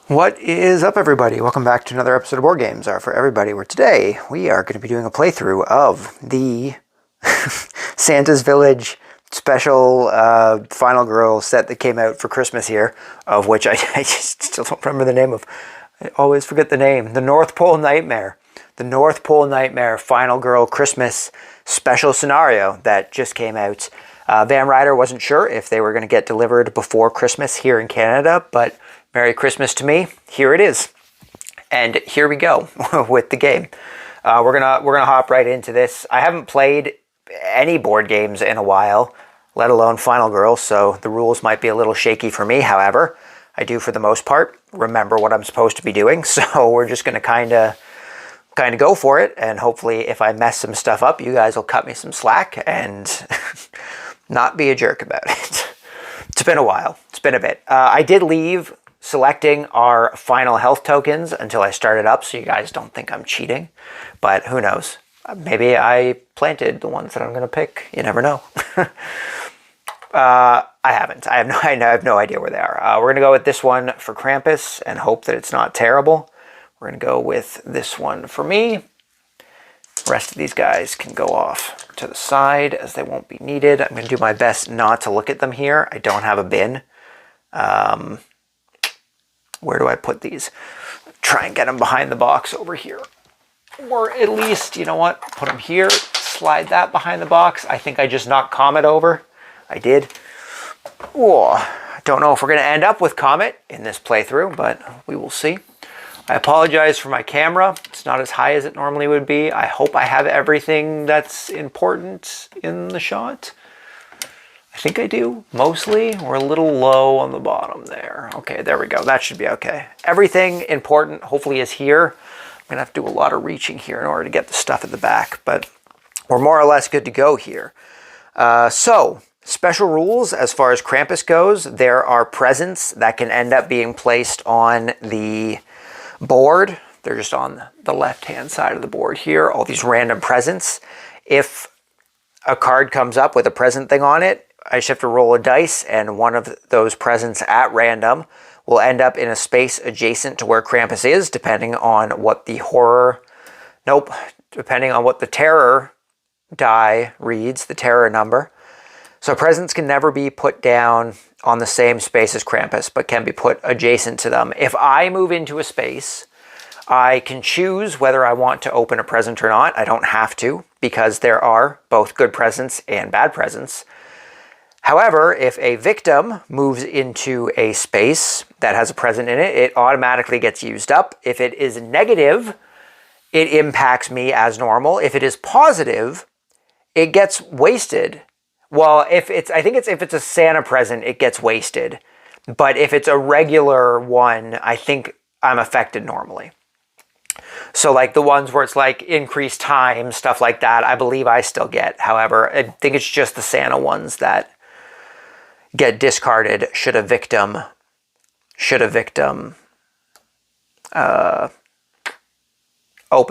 What is up, everybody? Welcome back to another episode of Board Games Are For Everybody, where today we are going to be doing a playthrough of the Santa's Village special Final Girl set that came out for Christmas here, of which I just still don't remember the name of. I always forget the name. The North Pole Nightmare. The North Pole Nightmare Final Girl Christmas special scenario that just came out. Van Ryder wasn't sure if they were going to get delivered before Christmas here in Canada, but Merry Christmas to me. Here it is. And here we go with the game. We're gonna hop right into this. I haven't played any board games in a while, let alone Final Girl, so the rules might be a little shaky for me. However, I do, for the most part, remember what I'm supposed to be doing, so we're just gonna kind of go for it, and hopefully if I mess some stuff up, you guys will cut me some slack and not be a jerk about it. It's been a while. It's been a bit. I did leave selecting our final health tokens until I started up, so you guys don't think I'm cheating, but who knows? Maybe I planted the ones that I'm going to pick. You never know. I haven't. I have no idea where they are. We're going to go with this one for Krampus and hope that it's not terrible. We're going to go with this one for me. The rest of these guys can go off to the side as they won't be needed. I'm going to do my best not to look at them here. I don't have a bin. Where do I put these? Try and get them behind the box over here. Or at least, you know what? Put them here. Slide that behind the box. I think I just knocked Comet over. I did. Oh, I don't know if we're going to end up with Comet in this playthrough, but we will see. I apologize for my camera. It's not as high as it normally would be. I hope I have everything that's important in the shot. I think I do, mostly. We're a little low on the bottom there. Okay, there we go. That should be okay. Everything important, hopefully, is here. I'm going to have to do a lot of reaching here in order to get the stuff at the back, but we're more or less good to go here. So, special rules as far as Krampus goes. There are presents that can end up being placed on the board. They're just on the left-hand side of the board here. All these random presents. If a card comes up with a present thing on it, I just have to roll a dice, and one of those presents at random will end up in a space adjacent to where Krampus is, depending on what the depending on what the terror die reads, the terror number. So presents can never be put down on the same space as Krampus, but can be put adjacent to them. If I move into a space, I can choose whether I want to open a present or not. I don't have to, because there are both good presents and bad presents. However, if a victim moves into a space that has a present in it, it automatically gets used up. If it is negative, it impacts me as normal. If it is positive, it gets wasted. Well, if it's a Santa present, it gets wasted. But if it's a regular one, I think I'm affected normally. So like the ones where it's like increased time, stuff like that, I believe I still get. However, I think it's just the Santa ones that get discarded should a victim open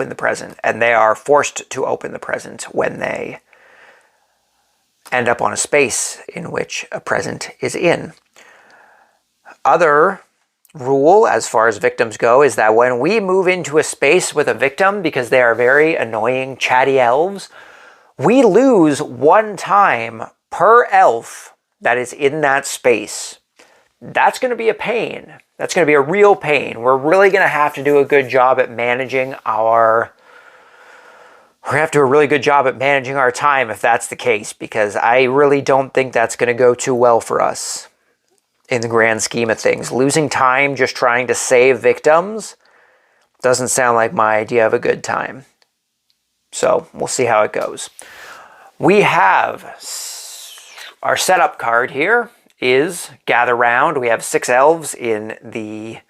the present, and they are forced to open the present when they end up on a space in which a present is in. Other rule as far as victims go is that when we move into a space with a victim, because they are very annoying chatty elves, we lose 1 time per elf that is in that space. That's going to be a pain. That's going to be a real pain. We're really going to have to do a good job at managing our... We're going to have to do a really good job at managing our time if that's the case, because I really don't think that's going to go too well for us in the grand scheme of things. Losing time just trying to save victims doesn't sound like my idea of a good time. So we'll see how it goes. We have... Our setup card here is Gather Round. We have 6 elves in the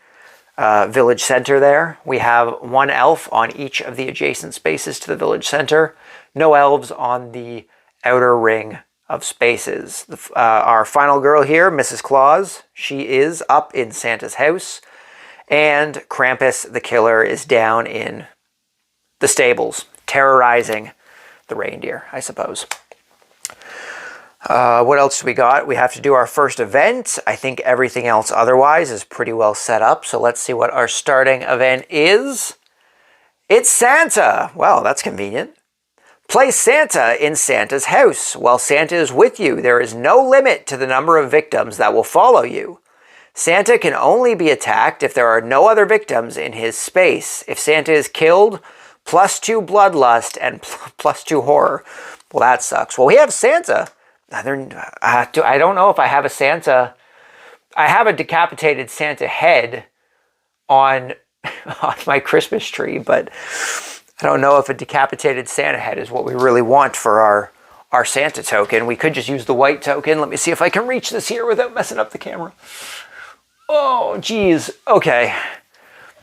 village center there. We have 1 elf on each of the adjacent spaces to the village center. No elves on the outer ring of spaces. Our final girl here, Mrs. Claus, she is up in Santa's house. And Krampus, the killer, is down in the stables, terrorizing the reindeer, I suppose. What else do we got? We have to do our first event. I think everything else otherwise is pretty well set up. So let's see what our starting event is. It's Santa. Well, that's convenient. Play Santa in Santa's house. While Santa is with you, there is no limit to the number of victims that will follow you. Santa can only be attacked if there are no other victims in his space. If Santa is killed, +2 bloodlust and +2 horror. Well, that sucks. Well, we have Santa. I don't know if I have a Santa. I have a decapitated Santa head on my Christmas tree, but I don't know if a decapitated Santa head is what we really want for our Santa token. We could just use the white token. Let me see if I can reach this here without messing up the camera. Oh, geez. Okay.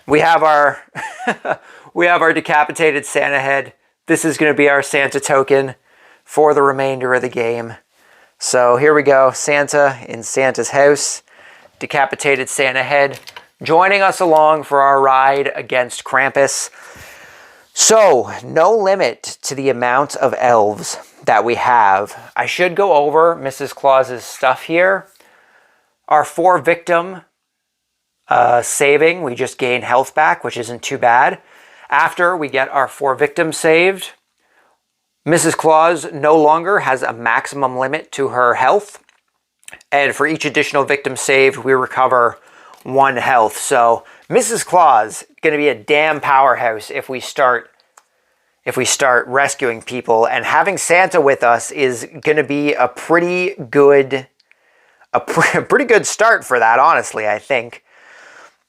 We have our we have our decapitated Santa head. This is going to be our Santa token for the remainder of the game. So here we go. Santa in Santa's house. Decapitated Santa head joining us along for our ride against Krampus. So, no limit to the amount of elves that we have. I should go over Mrs. Claus's stuff here. Our 4 victim saving, we just gain health back, which isn't too bad. After we get our 4 victims saved, Mrs. Claus no longer has a maximum limit to her health. And for each additional victim saved, we recover 1 health. So Mrs. Claus going to be a damn powerhouse if we start rescuing people, and having Santa with us is going to be a pretty good start for that, honestly, I think.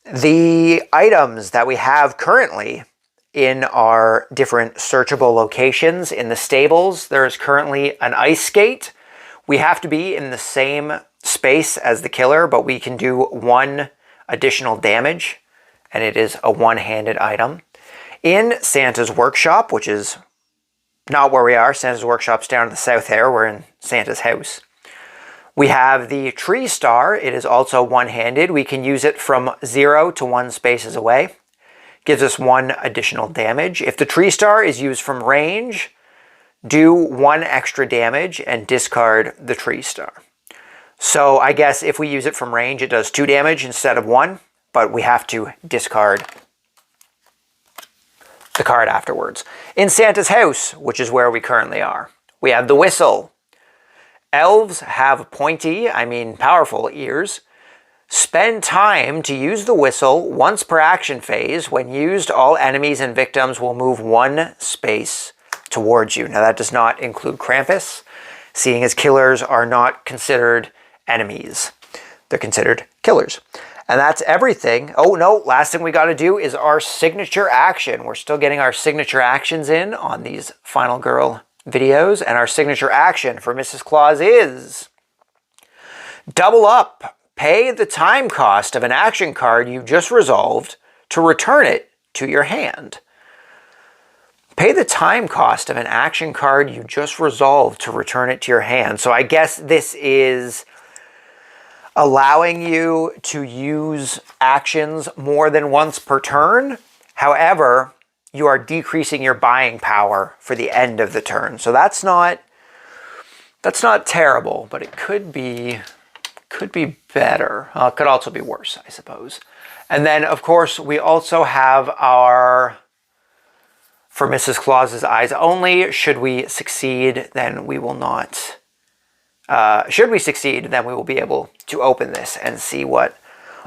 The items that we have currently in our different searchable locations in the stables, there is currently an ice skate. We have to be in the same space as the killer, but we can do 1 additional damage, and it is a one-handed item. In Santa's workshop, which is not where we are, Santa's workshop's down to the south there, we're in Santa's house. We have the tree star. It is also one-handed. We can use it from 0 to 1 spaces away. Gives us 1 additional damage. If the tree star is used from range, do 1 extra damage and discard the tree star. So I guess if we use it from range, it does 2 damage instead of 1, but we have to discard the card afterwards. In Santa's house, which is where we currently are, we have the whistle. Elves have pointy, powerful ears. Spend time to use the whistle once per action phase. When used, all enemies and victims will move 1 space towards you. Now that does not include Krampus, seeing as killers are not considered enemies. They're considered killers. And that's everything. Oh no, last thing we got to do is our signature action. We're still getting our signature actions in on these Final Girl videos. And our signature action for Mrs. Claus is double up. Pay the time cost of an action card you just resolved to return it to your hand. Pay the time cost of an action card you just resolved to return it to your hand. So I guess this is allowing you to use actions more than once per turn. However, you are decreasing your buying power for the end of the turn. So that's not terrible, but it could be better. It could also be worse, I suppose. And then, of course, we also have our, for Mrs. Claus's eyes only, should we succeed, then we will not. Should we succeed, then we will be able to open this and see what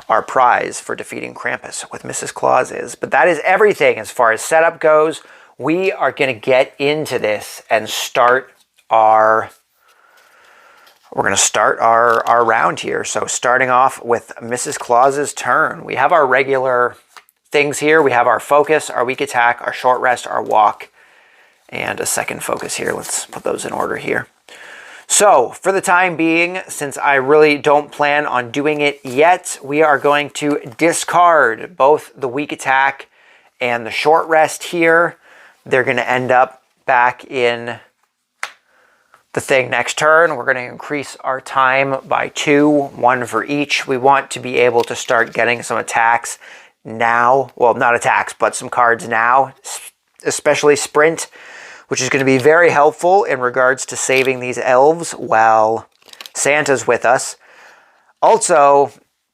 our prize for defeating Krampus with Mrs. Claus is. But that is everything as far as setup goes. We are going to get into this and start our... We're going to start our round here. So starting off with Mrs. Claus's turn. We have our regular things here. We have our focus, our weak attack, our short rest, our walk, and a second focus here. Let's put those in order here. So for the time being, since I really don't plan on doing it yet, we are going to discard both the weak attack and the short rest here. They're going to end up back in the thing next turn. We're going to increase our time by 2, 1 for each. We want to be able to start getting some attacks now. Well, not attacks, but some cards now, especially sprint. which is going to be very helpful in regards to saving these elves while Santa's with us. Also,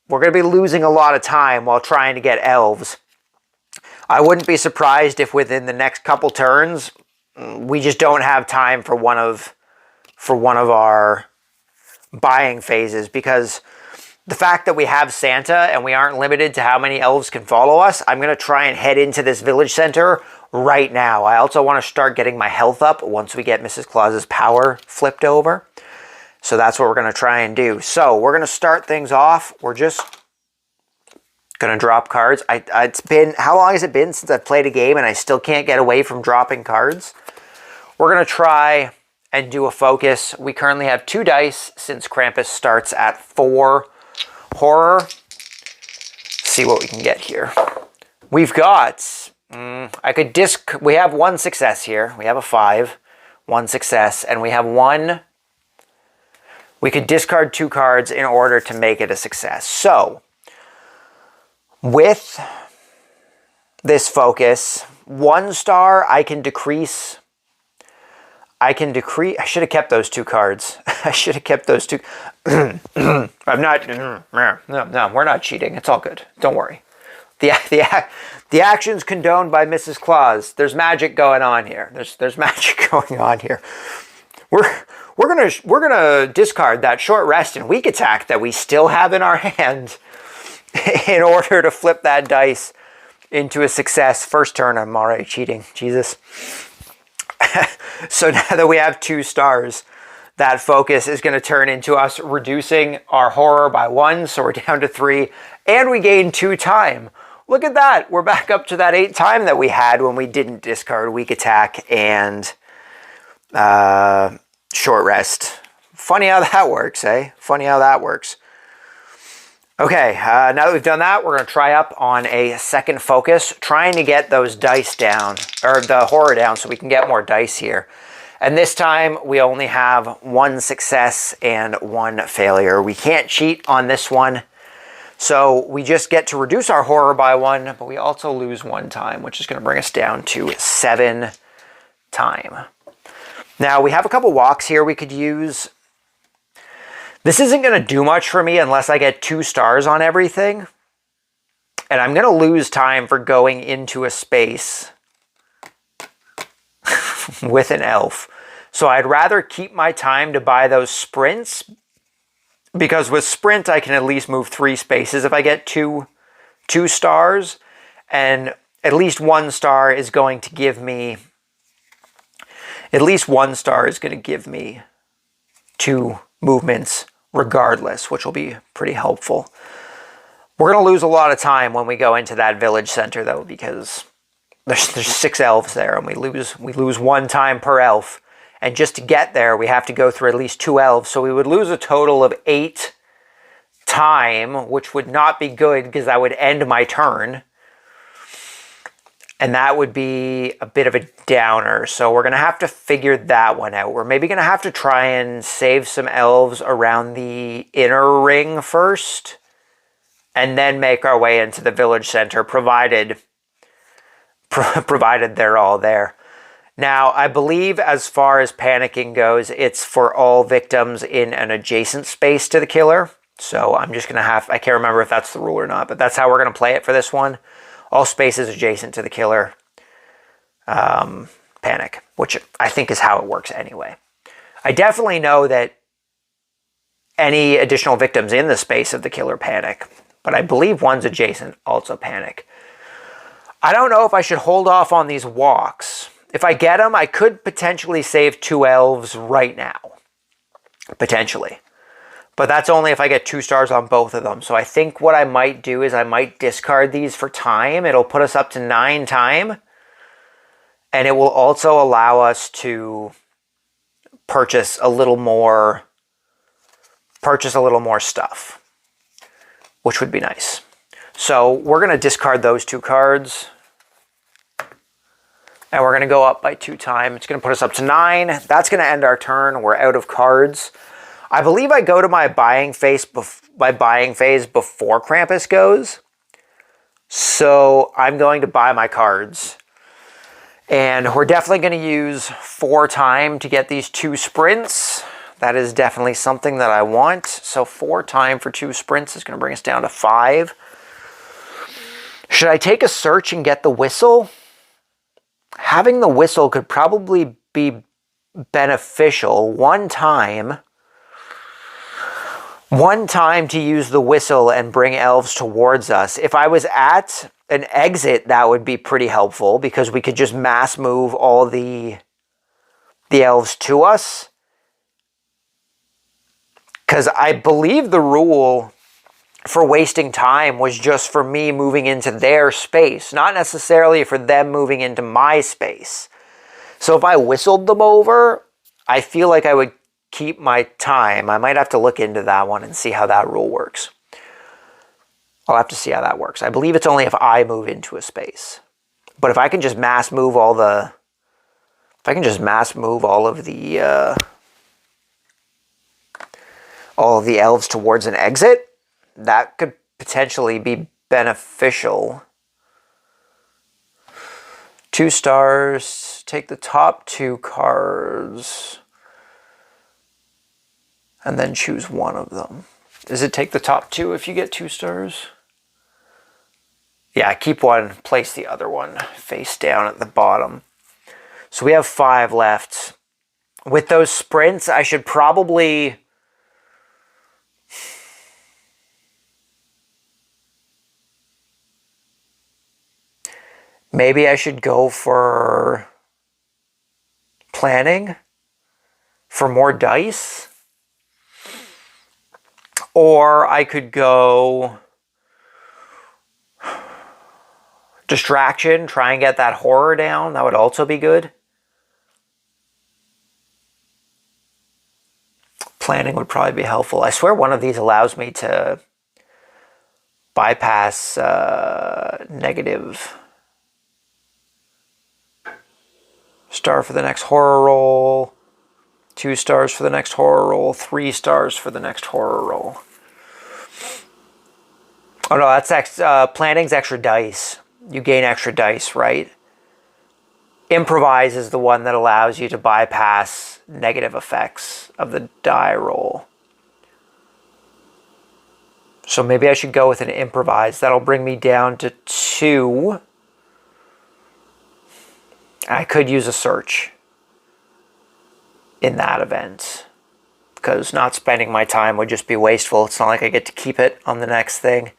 we're going to be losing a lot of time while trying to get elves. I wouldn't be surprised if within the next couple turns, we just don't have time for one of our buying phases, because the fact that we have Santa and we aren't limited to how many elves can follow us, I'm going to try and head into this village center right now. I also want to start getting my health up once we get Mrs. Claus's power flipped over. So that's what we're going to try and do. So we're going to start things off. We're just going to drop cards. It's been, how long has it been since I've played a game and I still can't get away from dropping cards? We're going to try and do a focus. We currently have 2 dice since Krampus starts at 4 horror. Let's see what we can get here. We've got, we have 1 success here. We have a 5, 1 success, and we have 1. We could discard 2 cards in order to make it a success. So, with this focus, 1 star, I can decrease. I should have kept those 2 cards. I should have kept those 2. I'm not. No, we're not cheating. It's all good. Don't worry. The actions condoned by Mrs. Claus. There's magic going on here. There's magic going on here. We're gonna discard that short rest and weak attack that we still have in our hand in order to flip that dice into a success. First turn, I'm already cheating. Jesus. So now that we have 2 stars, that focus is going to turn into us reducing our horror by 1, so we're down to 3, and we gain 2 time. Look at that. We're back up to that 8 time that we had when we didn't discard weak attack and short rest. Funny how that works, eh? Funny how that works. Okay, now that we've done that, we're going to try up on a second focus, trying to get those dice down, or the horror down, so we can get more dice here. And this time, we only have 1 success and 1 failure. We can't cheat on this one, so we just get to reduce our horror by 1, but we also lose 1 time, which is going to bring us down to 7 time. Now, we have a couple walks here we could use. This isn't going to do much for me unless I get 2 stars on everything. And I'm going to lose time for going into a space with an elf. So I'd rather keep my time to buy those sprints, because with sprint I can at least move 3 spaces if I get 2 stars. And at least 1 star is going to give me... At least 1 star is going to give me 2 movements regardless, which will be pretty helpful. We're going to lose a lot of time when we go into that village center, though, because there's 6 elves there, and we lose 1 time per elf. And just to get there, we have to go through at least 2 elves, so we would lose a total of 8 time, which would not be good, because that would end my turn. And that would be a bit of a downer. So we're going to have to figure that one out. We're maybe going to have to try and save some elves around the inner ring first, and then make our way into the village center, provided they're all there. Now, I believe as far as panicking goes, it's for all victims in an adjacent space to the killer. So I'm just going to have... I can't remember if that's the rule or not, but that's how we're going to play it for this one. All spaces adjacent to the killer panic, which I think is how it works anyway. I definitely know that any additional victims in the space of the killer panic, but I believe ones adjacent also panic. I don't know if I should hold off on these walks. If I get them, I could potentially save 2 elves right now. Potentially. But that's only if I get 2 stars on both of them. So I think what I might do is I might discard these for time. It'll put us up to 9 time. And it will also allow us to purchase a little more stuff, which would be nice. So we're going to discard those 2 cards. And we're going to go up by 2 time. It's going to put us up to 9. That's going to end our turn. We're out of cards. I believe I go to my buying phase before Krampus goes. So I'm going to buy my cards. And we're definitely going to use 4 time to get these 2 sprints. That is definitely something that I want. So 4 time for 2 sprints is going to bring us down to 5. Should I take a search and get the whistle? Having the whistle could probably be beneficial. One time to use the whistle and bring elves towards us. If I was at an exit, that would be pretty helpful because we could just mass move all the elves to us. Because I believe the rule for wasting time was just for me moving into their space, not necessarily for them moving into my space. So if I whistled them over, I feel like I would keep my time. I might have to look into that one and see how that rule works. I'll have to see how that works. I believe it's only if I move into a space. But if I can just mass move all of the elves towards an exit, that could potentially be beneficial. 2 stars, take the top 2 cards, and then choose one of them. Does it take the top 2 if you get 2 stars? Yeah, keep one, place the other one face down at the bottom. So we have 5 left. With those sprints, I should probably... Maybe I should go for planning for more dice. Or I could go distraction, try and get that horror down. That would also be good. Planning would probably be helpful. I swear one of these allows me to bypass negative. Star for the next horror roll. 2 stars for the next horror roll. 3 stars for the next horror roll. Oh no, that's planning's extra dice. You gain extra dice, right? Improvise is the one that allows you to bypass negative effects of the die roll. So maybe I should go with an improvise. That'll bring me down to 2. I could use a search in that event, because not spending my time would just be wasteful. It's not like I get to keep it on the next thing.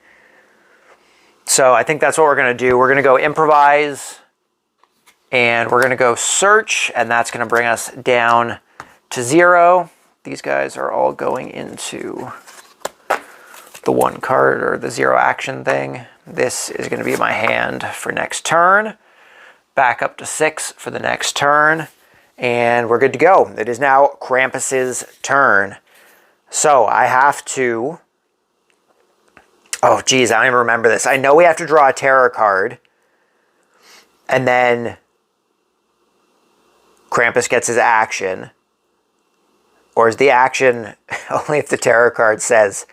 So I think that's what we're going to do. We're going to go improvise, and we're going to go search, and that's going to bring us down to 0. These guys are all going into the 1 card or the 0 action thing. This is going to be my hand for next turn. Back up to 6 for the next turn. And we're good to go. It is now Krampus's turn. So I have to... Oh, geez, I don't even remember this. I know we have to draw a terror card. And then Krampus gets his action. Or is the action only if the terror card says?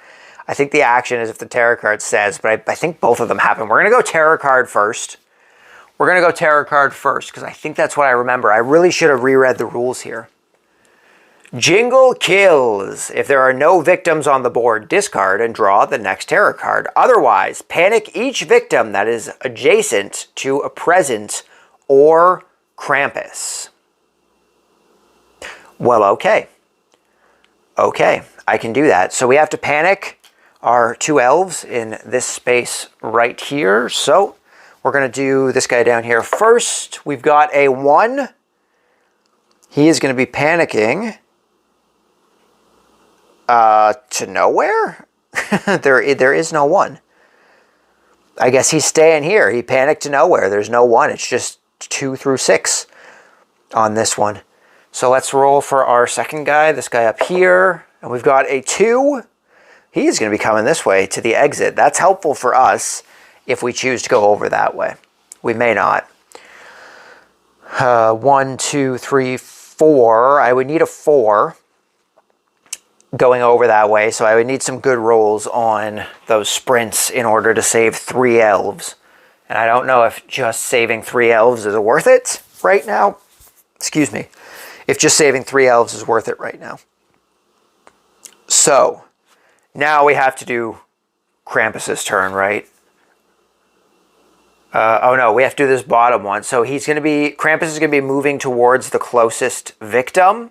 I think the action is if the terror card says, but I think both of them happen. We're going to go terror card first. We're going to go terror card first, because I think that's what I remember. I really should have reread the rules here. Jingle kills. If there are no victims on the board, discard and draw the next terror card. Otherwise, panic each victim that is adjacent to a present or Krampus. Well, okay. Okay, I can do that. So we have to panic our 2 elves in this space right here. So we're going to do this guy down here first. We've got a 1. He is going to be panicking to nowhere? there is no 1. I guess he's staying here. He panicked to nowhere. There's no 1. It's just 2 through 6 on this one. So let's roll for our second guy, this guy up here. And we've got a 2. He's going to be coming this way to the exit. That's helpful for us if we choose to go over that way. We may not. 1, 2, 3, 4. I would need a 4 going over that way, so I would need some good rolls on those sprints in order to save 3 elves. And I don't know if just saving 3 elves is worth it. right now. Excuse me. If just saving 3 elves is worth it right now. So, now we have to do Krampus's turn, right? Oh no, we have to do this bottom one. So Krampus is going to be moving towards the closest victim,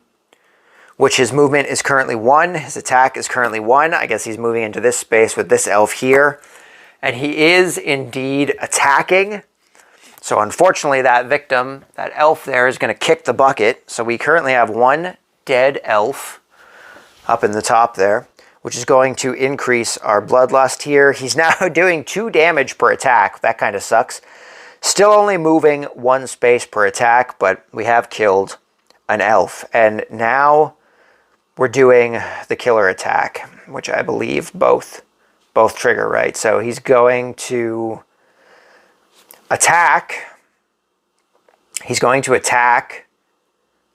which his movement is currently 1. His attack is currently 1. I guess he's moving into this space with this elf here. And he is indeed attacking. So unfortunately that victim, that elf there, is going to kick the bucket. So we currently have 1 dead elf up in the top there, which is going to increase our bloodlust here. He's now doing 2 damage per attack. That kind of sucks. Still only moving 1 space per attack, but we have killed an elf. And now we're doing the killer attack, which I believe both trigger, right? So he's going to attack. He's going to attack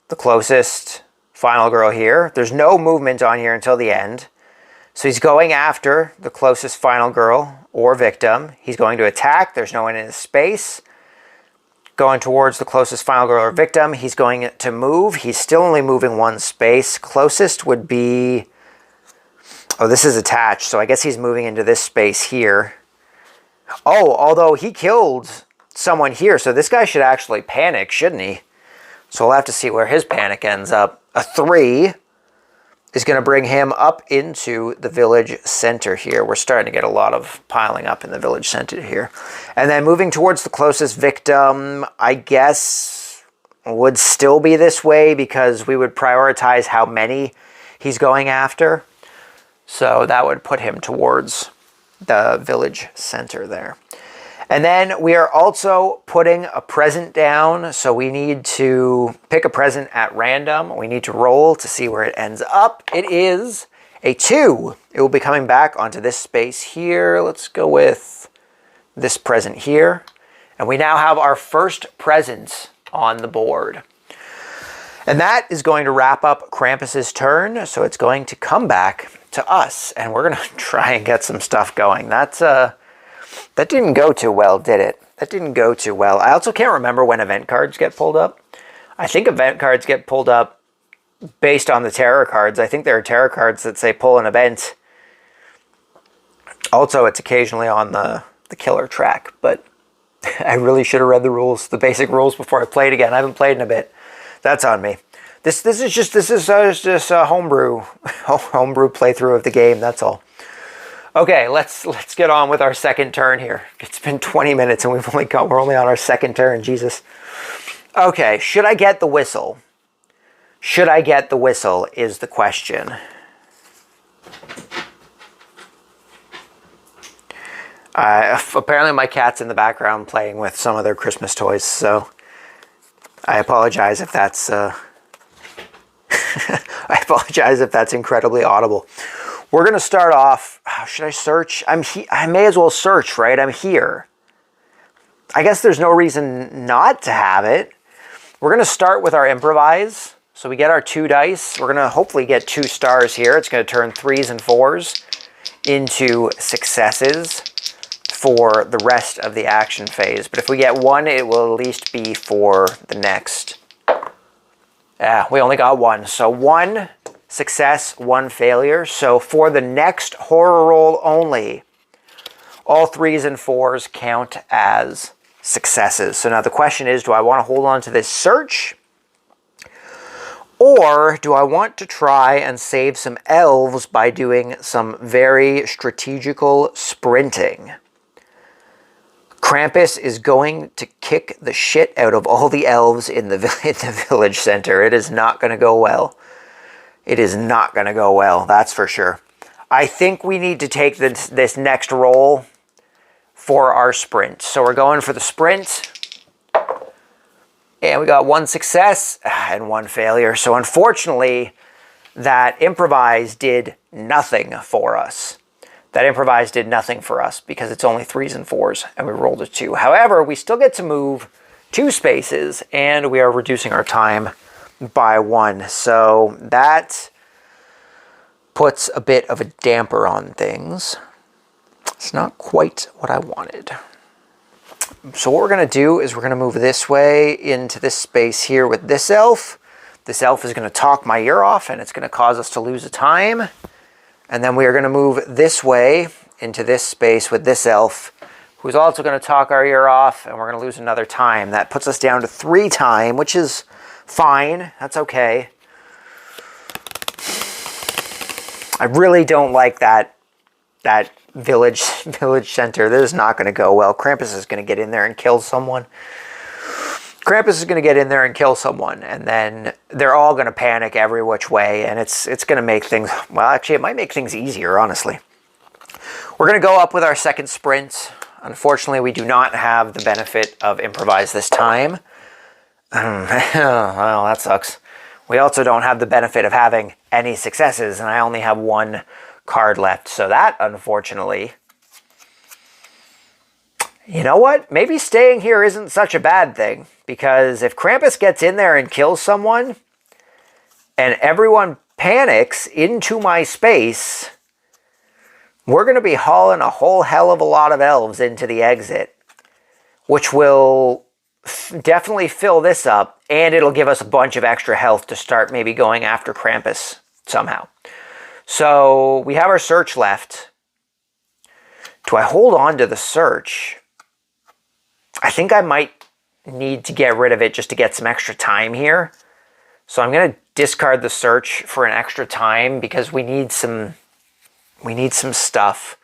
the closest final girl here. There's no movement on here until the end. So he's going after the closest final girl or victim. He's going to attack. There's no one in his space. Going towards the closest final girl or victim. He's going to move. He's still only moving 1 space. Closest would be... Oh, this is attached. So I guess he's moving into this space here. Oh, although he killed someone here. So this guy should actually panic, shouldn't he? So we'll have to see where his panic ends up. A 3... is going to bring him up into the village center here. We're starting to get a lot of piling up in the village center here. And then moving towards the closest victim, I guess would still be this way because we would prioritize how many he's going after. So that would put him towards the village center there. And then we are also putting a present down. So we need to pick a present at random. We need to roll to see where it ends up. It is a 2. It will be coming back onto this space here. Let's go with this present here. And we now have our first present on the board. And that is going to wrap up Krampus's turn. So it's going to come back to us. And we're going to try and get some stuff going. That didn't go too well, did it? That didn't go too well. I also can't remember when event cards get pulled up. I think event cards get pulled up based on the tarot cards. I think there are tarot cards that say pull an event. Also, it's occasionally on the killer track, but I really should have read the rules, the basic rules before I played again. I haven't played in a bit. That's on me. This is just a homebrew playthrough of the game. That's all. Okay, let's get on with our second turn here. It's been 20 minutes and we're only on our second turn. Jesus. Okay, should I get the whistle? Should I get the whistle is the question. Apparently my cat's in the background playing with some of their Christmas toys, so I apologize if that's I apologize if that's incredibly audible. We're going to start off, should I search? I may as well search, right? I'm here. I guess there's no reason not to have it. We're going to start with our improvise. So we get our 2 dice. We're going to hopefully get 2 stars here. It's going to turn 3s and 4s into successes for the rest of the action phase. But if we get 1, it will at least be for the next. We only got 1. So 1 success, 1 failure. So for the next horror roll only, all 3s and 4s count as successes. So now the question is, do I want to hold on to this search? Or do I want to try and save some elves by doing some very strategical sprinting? Krampus is going to kick the shit out of all the elves in the village center. It is not going to go well. It is not going to go well, that's for sure. I think we need to take this next roll for our sprint. So we're going for the sprint. And we got 1 success and 1 failure. So unfortunately, that improvise did nothing for us. That improvise did nothing for us because it's only 3s and 4s and we rolled a 2. However, we still get to move 2 spaces and we are reducing our time by 1. So that puts a bit of a damper on things. It's not quite what I wanted. So what we're going to do is we're going to move this way into this space here with this elf. This elf is going to talk my ear off, and it's going to cause us to lose a time. And then we are going to move this way into this space with this elf, who's also going to talk our ear off, and we're going to lose another time. That puts us down to 3 time, which is fine. That's okay. I really don't like that village center. This is not going to go well. Krampus is going to get in there and kill someone. Krampus is going to get in there and kill someone, and then they're all going to panic every which way, and it's going to make things, well, actually, it might make things easier, honestly. We're going to go up with our second sprint. Unfortunately, we do not have the benefit of improvise this time. Well, that sucks. We also don't have the benefit of having any successes, and I only have 1 card left. So that, unfortunately, you know what? Maybe staying here isn't such a bad thing, because if Krampus gets in there and kills someone, and everyone panics into my space, we're going to be hauling a whole hell of a lot of elves into the exit, which will definitely fill this up, and it'll give us a bunch of extra health to start maybe going after Krampus somehow. So we have our search left. Do I hold on to the search? I think I might need to get rid of it just to get some extra time here. So I'm going to discard the search for an extra time because we need some stuff.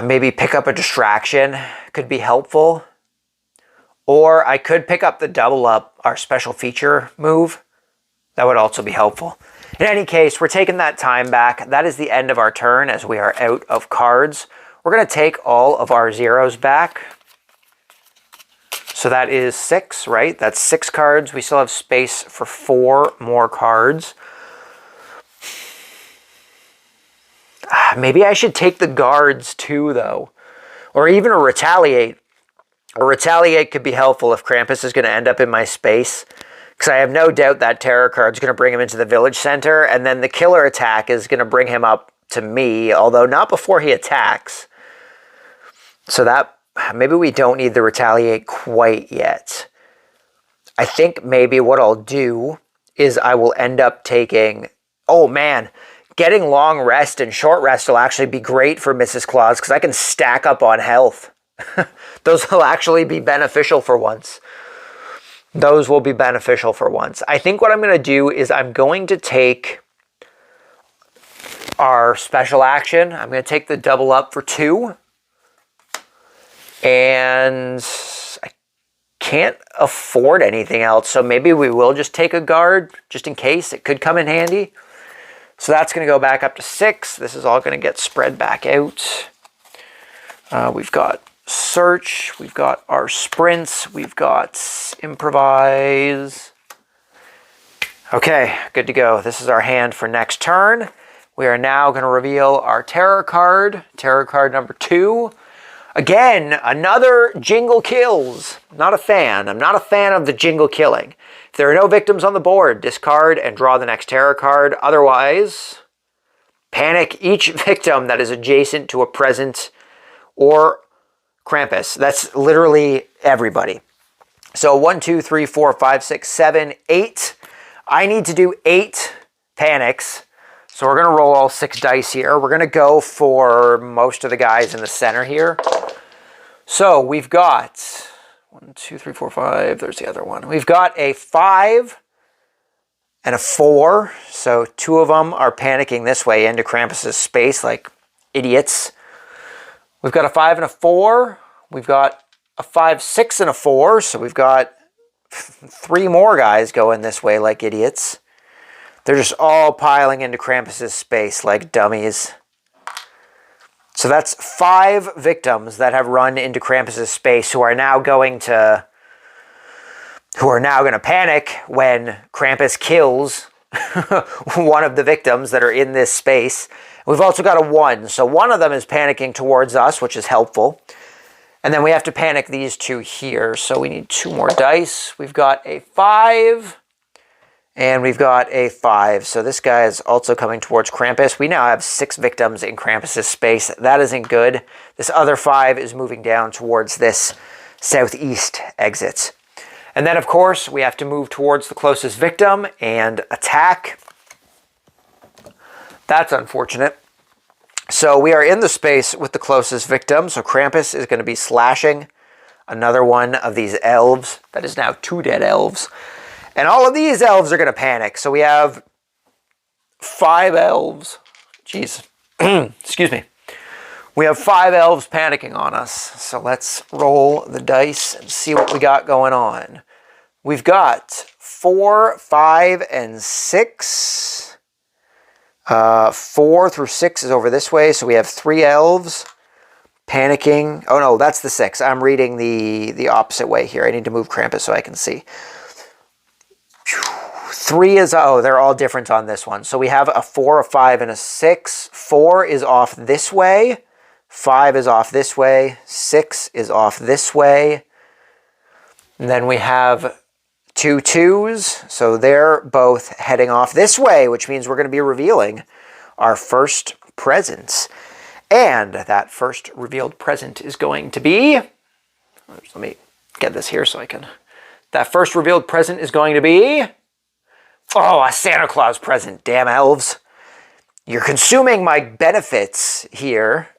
Maybe pick up a distraction could be helpful. Or I could pick up the double up, our special feature move. That would also be helpful. In any case, we're taking that time back. That is the end of our turn as we are out of cards. We're going to take all of our zeros back. So that is 6, right? That's 6 cards. We still have space for 4 more cards. Maybe I should take the guards too, though. Or even a retaliate. A retaliate could be helpful if Krampus is going to end up in my space. Because I have no doubt that terror card is going to bring him into the village center. And then the killer attack is going to bring him up to me. Although not before he attacks. So that, maybe we don't need the retaliate quite yet. I think maybe what I'll do is I will end up taking, oh man, getting long rest and short rest will actually be great for Mrs. Claus because I can stack up on health. Those will actually be beneficial for once. Those will be beneficial for once. I think what I'm going to do is I'm going to take our special action. I'm going to take the double up for 2. And I can't afford anything else. So maybe we will just take a guard just in case. It could come in handy. So that's going to go back up to 6. This is all going to get spread back out. We've got search. We've got our sprints. We've got improvise. Okay, good to go. This is our hand for next turn. We are now going to reveal our terror card number 2. Again, another jingle kills. Not a fan. I'm not a fan of the jingle killing. If there are no victims on the board, discard and draw the next terror card. Otherwise, panic each victim that is adjacent to a present or Krampus. That's literally everybody. So 1, 2, 3, 4, 5, 6, 7, 8. I need to do 8 panics. So we're going to roll all 6 dice here. We're going to go for most of the guys in the center here. So we've got 1, 2, 3, 4, 5. There's the other one. We've got a 5 and a 4. So 2 of them are panicking this way into Krampus's space like idiots. We've got a 5 and a 4. We've got a 5, 6, and a 4. So we've got 3 more guys going this way like idiots. They're just all piling into Krampus's space like dummies. So that's 5 victims that have run into Krampus's space who are now going to panic when Krampus kills one of the victims that are in this space. We've also got a 1, so one of them is panicking towards us, which is helpful. And then we have to panic these 2 here, so we need 2 more dice. We've got a 5 And we've got a 5. So this guy is also coming towards Krampus. We now have 6 victims in Krampus's space. That isn't good. This other 5 is moving down towards this southeast exit. And then, of course, we have to move towards the closest victim and attack. That's unfortunate. So we are in the space with the closest victim. So Krampus is going to be slashing another one of these elves. That is now 2 dead elves. And all of these elves are going to panic. So we have 5 elves. Jeez. Excuse me. We have 5 elves panicking on us. So let's roll the dice and see what we got going on. We've got 4, 5, and 6. 4 through 6 is over this way. So we have 3 elves panicking. Oh no, that's the 6. I'm reading the opposite way here. I need to move Krampus so I can see. 3 is, oh, they're all different on this one. So we have a 4, a 5, and a 6. 4 is off this way. 5 is off this way. 6 is off this way. And then we have 2 2s. So they're both heading off this way, which means we're going to be revealing our first presents. And that first revealed present is going to be... Let me get this here so I can... That first revealed present is going to be... Oh, a Santa Claus present. Damn elves. You're consuming my benefits here.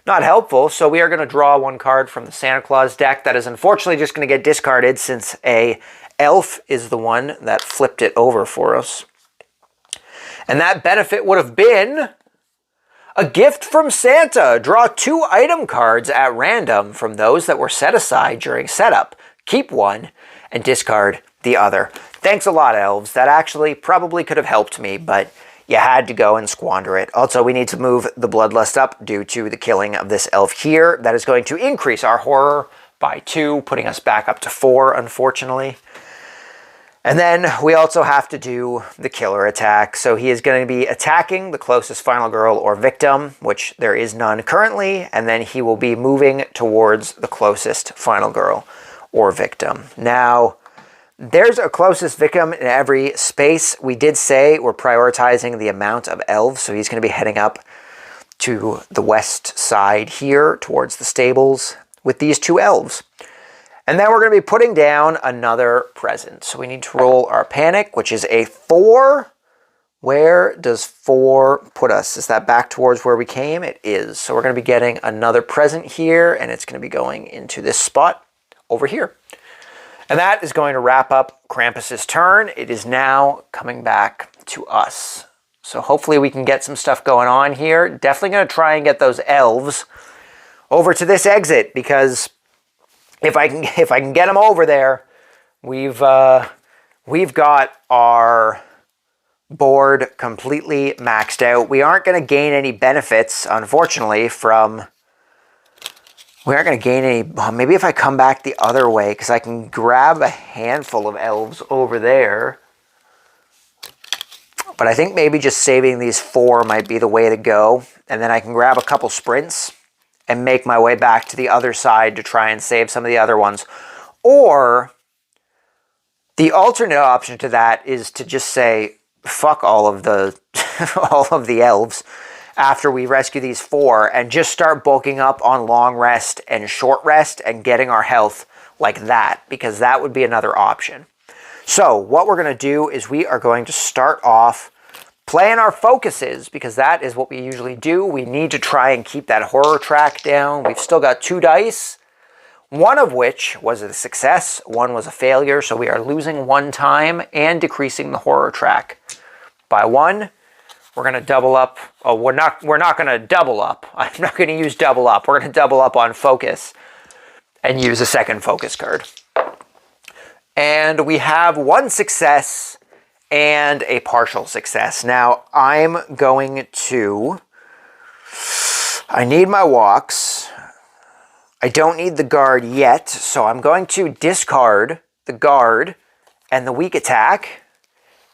Not helpful. So we are going to draw 1 card from the Santa Claus deck. That is unfortunately just going to get discarded since a elf is the one that flipped it over for us. And that benefit would have been a gift from Santa. Draw 2 item cards at random from those that were set aside during setup. Keep 1 and discard the other. Thanks a lot, elves. That actually probably could have helped me, but you had to go and squander it. Also, we need to move the Bloodlust up due to the killing of this elf here. That is going to increase our horror by 2, putting us back up to 4, unfortunately. And then we also have to do the killer attack. So he is going to be attacking the closest final girl or victim, which there is none currently, and then he will be moving towards the closest final girl or victim. Now, there's a closest victim in every space. We did say we're prioritizing the amount of elves, so he's going to be heading up to the west side here towards the stables with these 2 elves. And then we're going to be putting down another present. So we need to roll our panic, which is a 4. Where does 4 put us? Is that back towards where we came? It is. So we're going to be getting another present here, and it's going to be going into this spot over here. And that is going to wrap up Krampus's turn. It is now coming back to us. So hopefully we can get some stuff going on here. Definitely going to try and get those elves over to this exit, because if I can get them over there, we've got our board completely maxed out. We aren't going to gain any benefits, unfortunately, from... We aren't going to gain any... Maybe if I come back the other way, because I can grab a handful of elves over there. But I think maybe just saving these 4 might be the way to go. And then I can grab a couple sprints and make my way back to the other side to try and save some of the other ones. Or the alternate option to that is to just say, fuck all of the, all of the elves after we rescue these 4 and just start bulking up on long rest and short rest and getting our health like that, because that would be another option. So what we're going to do is we are going to start off playing our focuses, because that is what we usually do. We need to try and keep that horror track down. We've still got 2 dice, one of which was a success, 1 was a failure, so we are losing 1 time and decreasing the horror track by 1. We're going to double up. Oh, we're not going to double up. I'm not going to use double up. We're going to double up on focus and use a second focus card. And we have 1 success and a partial success. Now, I'm going to... I need my walks. I don't need the guard yet, so I'm going to discard the guard and the weak attack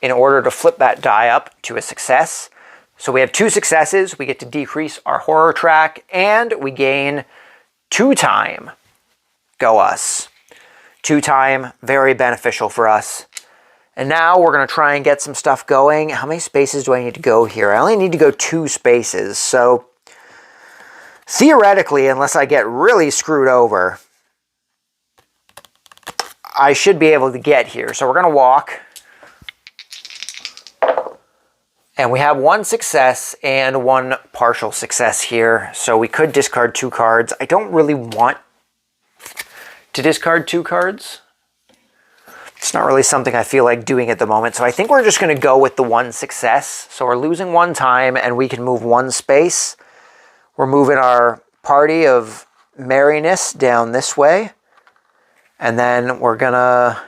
in order to flip that die up to a success. So we have 2 successes. We get to decrease our horror track, and we gain 2 time. Go us. 2 time, very beneficial for us. And now we're going to try and get some stuff going. How many spaces do I need to go here? I only need to go 2 spaces. So theoretically, unless I get really screwed over, I should be able to get here. So we're going to walk. And we have 1 success and 1 partial success here. So we could discard 2 cards. I don't really want to discard 2 cards. It's not really something I feel like doing at the moment. So I think we're just going to go with the 1 success. So we're losing 1 time and we can move 1 space. We're moving our party of merriness down this way. And then we're gonna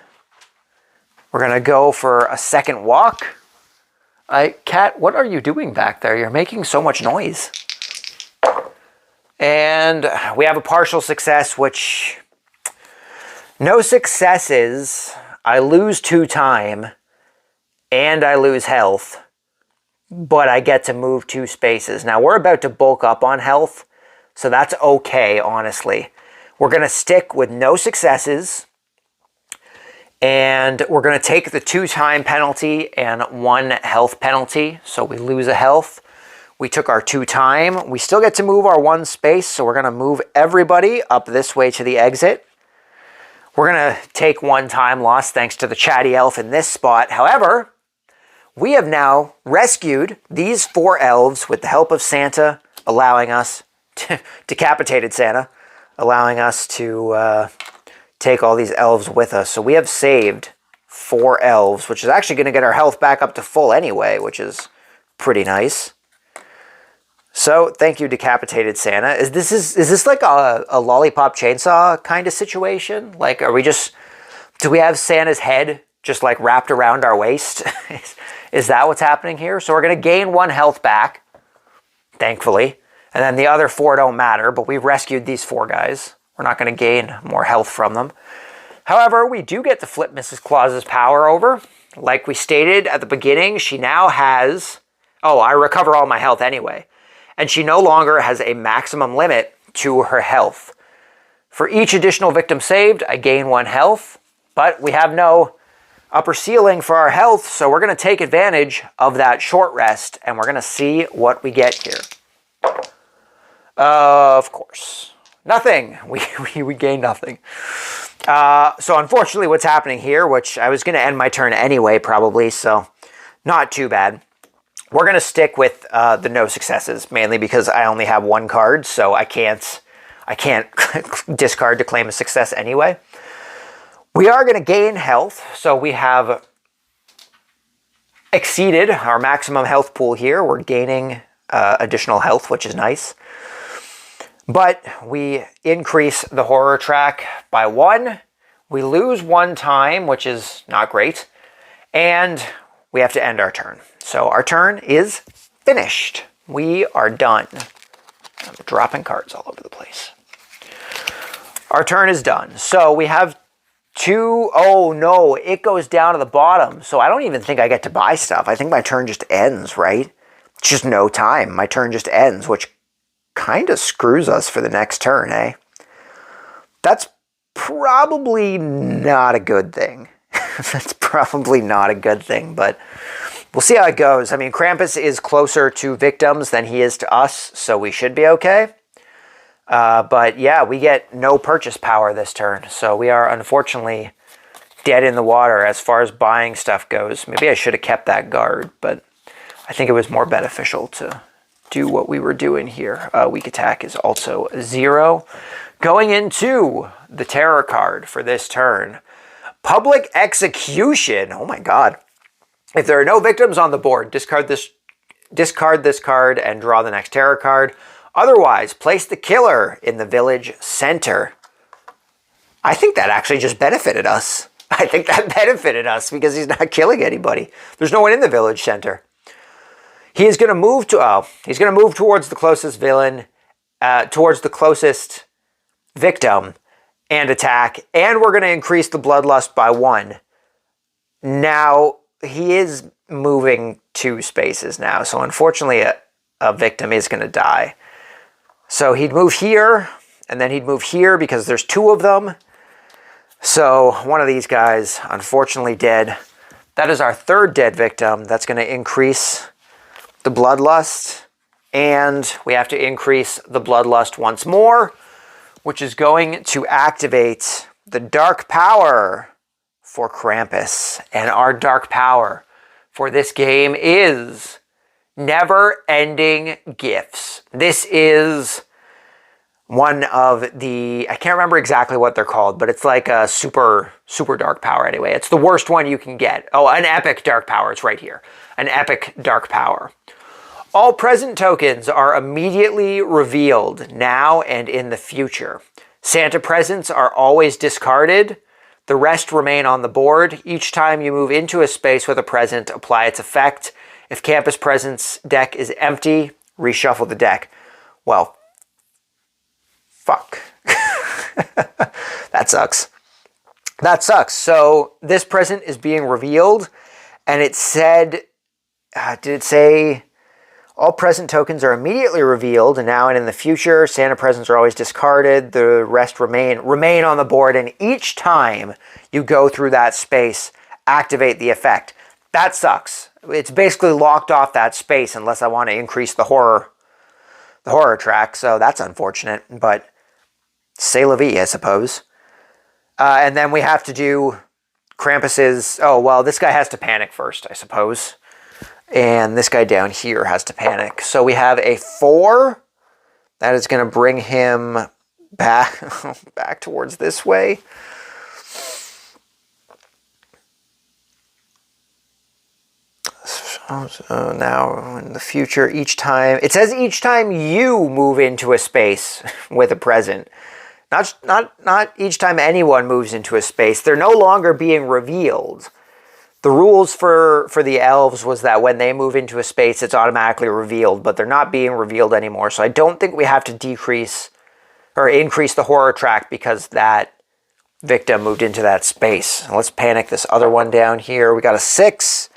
go for a second walk. Cat, what are you doing back there? You're making so much noise. And we have a partial success, which no successes. I lose 2 time and I lose health, but I get to move 2 spaces. Now we're about to bulk up on health, so that's okay, honestly. We're going to stick with no successes, and we're going to take the 2 time penalty and 1 health penalty, so we lose a health. We took our 2 time. We still get to move our 1 space, so we're going to move everybody up this way to the exit. We're going to take 1 time loss thanks to the chatty elf in this spot. However, we have now rescued these 4 elves with the help of Santa, allowing us to, decapitated Santa, allowing us to take all these elves with us. So we have saved 4 elves, which is actually going to get our health back up to full anyway, which is pretty nice. So thank you, decapitated Santa. Is this like a lollipop chainsaw kind of situation? Like, do we have Santa's head just like wrapped around our waist? Is that what's happening here? So we're going to gain 1 health back, thankfully. And then the other 4 don't matter, but we've rescued these 4 guys. We're not going to gain more health from them. However, we do get to flip Mrs. Claus's power over. Like we stated at the beginning, she now has... Oh, I recover all my health anyway. And she no longer has a maximum limit to her health. For each additional victim saved, I gain 1 health, but we have no upper ceiling for our health, so we're going to take advantage of that short rest, and we're going to see what we get here. Of course. Nothing. We gain nothing. So unfortunately what's happening here, which I was going to end my turn anyway probably, so not too bad. We're going to stick with the no successes, mainly because I only have 1 card, so I can't discard to claim a success anyway. We are going to gain health, so we have exceeded our maximum health pool here. We're gaining additional health, which is nice. But we increase the horror track by 1. We lose 1 time, which is not great. And we have to end our turn. So our turn is finished. We are done. I'm dropping cards all over the place. Our turn is done. So we have 2... Oh no, it goes down to the bottom. So I don't even think I get to buy stuff. I think my turn just ends, right? It's just no time. My turn just ends, which kind of screws us for the next turn, eh? That's probably not a good thing. That's probably not a good thing, but we'll see how it goes. I mean, Krampus is closer to victims than he is to us, so we should be okay. But yeah, we get no purchase power this turn, so we are unfortunately dead in the water as far as buying stuff goes. Maybe I should have kept that guard, but I think it was more beneficial to do what we were doing here. Weak attack is also 0. Going into the terror card for this turn. Public execution. Oh my god. If there are no victims on the board, discard this card and draw the next terror card. Otherwise, place the killer in the village center. I think that actually just benefited us. I think that benefited us because he's not killing anybody. There's no one in the village center. He is going to move to... he's going to move towards the closest villain, towards the closest victim, and attack. And we're going to increase the bloodlust by 1. Now, he is moving 2 spaces now. So unfortunately, a victim is going to die. So he'd move here, and then he'd move here because there's 2 of them. So one of these guys, unfortunately dead. That is our third dead victim. That's going to increase the bloodlust. And we have to increase the bloodlust once more, which is going to activate the dark power for Krampus. And our dark power for this game is never-ending gifts. This is one of the, I can't remember exactly what they're called, but it's like a super dark power anyway. It's the worst one you can get. Oh, an epic dark power. It's right here. An epic dark power. All present tokens are immediately revealed now and in the future. Santa presents are always discarded. The rest remain on the board. Each time you move into a space with a present, apply its effect. If Krampus presents deck is empty, reshuffle the deck. Well, fuck. That sucks. That sucks. So this present is being revealed, and it said, did it say... All present tokens are immediately revealed, and now and in the future, Santa presents are always discarded. The rest remain on the board, and each time you go through that space, activate the effect. That sucks. It's basically locked off that space unless I want to increase the horror track, so that's unfortunate, but c'est la vie, I suppose. And then we have to do Krampus's... Oh, well, this guy has to panic first, I suppose. And this guy down here has to panic. So we have a 4. That is going to bring him back towards this way. So now in the future, each time... It says each time you move into a space with a present. Not each time anyone moves into a space. They're no longer being revealed. The rules for the elves was that when they move into a space, it's automatically revealed, but they're not being revealed anymore. So I don't think we have to decrease or increase the horror track because that victim moved into that space. Let's panic this other one down here. We got a 6.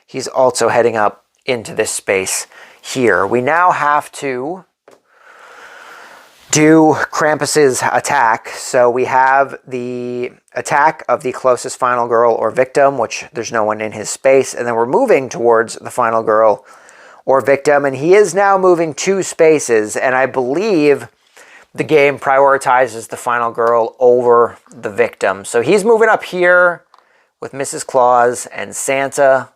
He's also heading up into this space here. We now have to do Krampus's attack. So we have the attack of the closest final girl or victim, which there's no one in his space, and then we're moving towards the final girl or victim, and he is now moving 2 spaces, and I believe the game prioritizes the final girl over the victim. So he's moving up here with Mrs. Claus and Santa.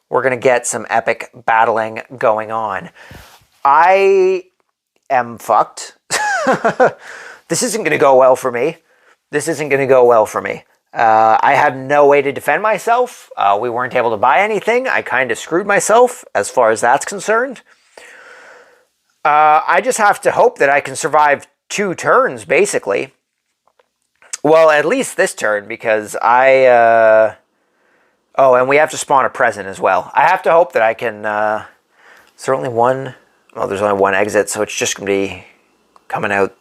We're going to get some epic battling going on. I am fucked. This isn't going to go well for me. This isn't going to go well for me. I have no way to defend myself. We weren't able to buy anything. I kind of screwed myself as far as that's concerned. I just have to hope that I can survive 2 turns, basically. Well, at least this turn, because I... Oh, and we have to spawn a present as well. I have to hope that I can... Is there only one? Well, there's only one exit, so it's just going to be coming out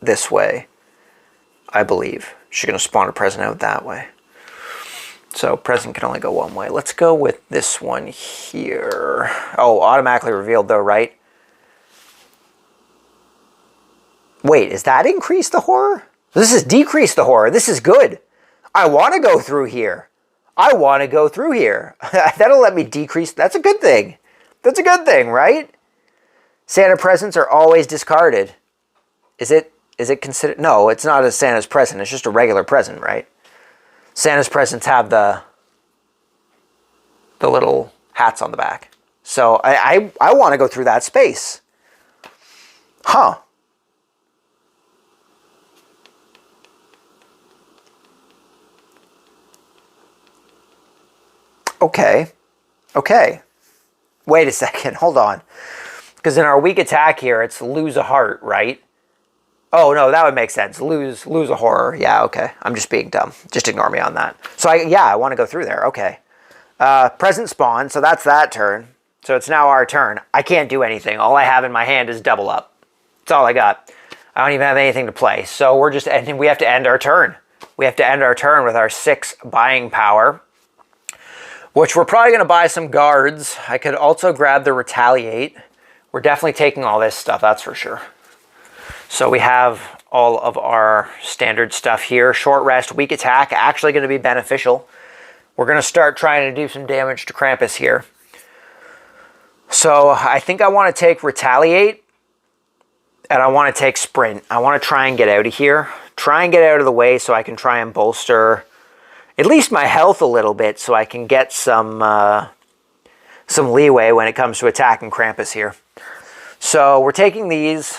this way, I believe. She's going to spawn a present out that way. So present can only go one way. Let's go with this one here. Oh, automatically revealed though, right? Wait, is that increase the horror? This is decrease the horror. This is good. I want to go through here. I want to go through here. That'll let me decrease. That's a good thing. That's a good thing, right? Santa presents are always discarded. Is it considered? No, it's not a Santa's present. It's just a regular present, right? Santa's presents have the little hats on the back. So I want to go through that space. Huh. Okay. Okay. Wait a second. Hold on. Because in our weak attack here, it's lose a heart, right? Oh, no, that would make sense. Lose a horror. Yeah, okay. I'm just being dumb. Just ignore me on that. So, I want to go through there. Okay. Present spawn, so that's that turn. So it's now our turn. I can't do anything. All I have in my hand is double up. That's all I got. I don't even have anything to play. So we're just ending. We have to end our turn. We have to end our turn with our 6 buying power, which we're probably going to buy some guards. I could also grab the retaliate. We're definitely taking all this stuff, that's for sure. So we have all of our standard stuff here. Short rest, weak attack, actually going to be beneficial. we're going to start trying to do some damage to Krampus here. So I think I want to take Retaliate, and I want to take Sprint. I want to try and get out of here. Try and get out of the way so I can try and bolster at least my health a little bit so I can get some leeway when it comes to attacking Krampus here. So we're taking these.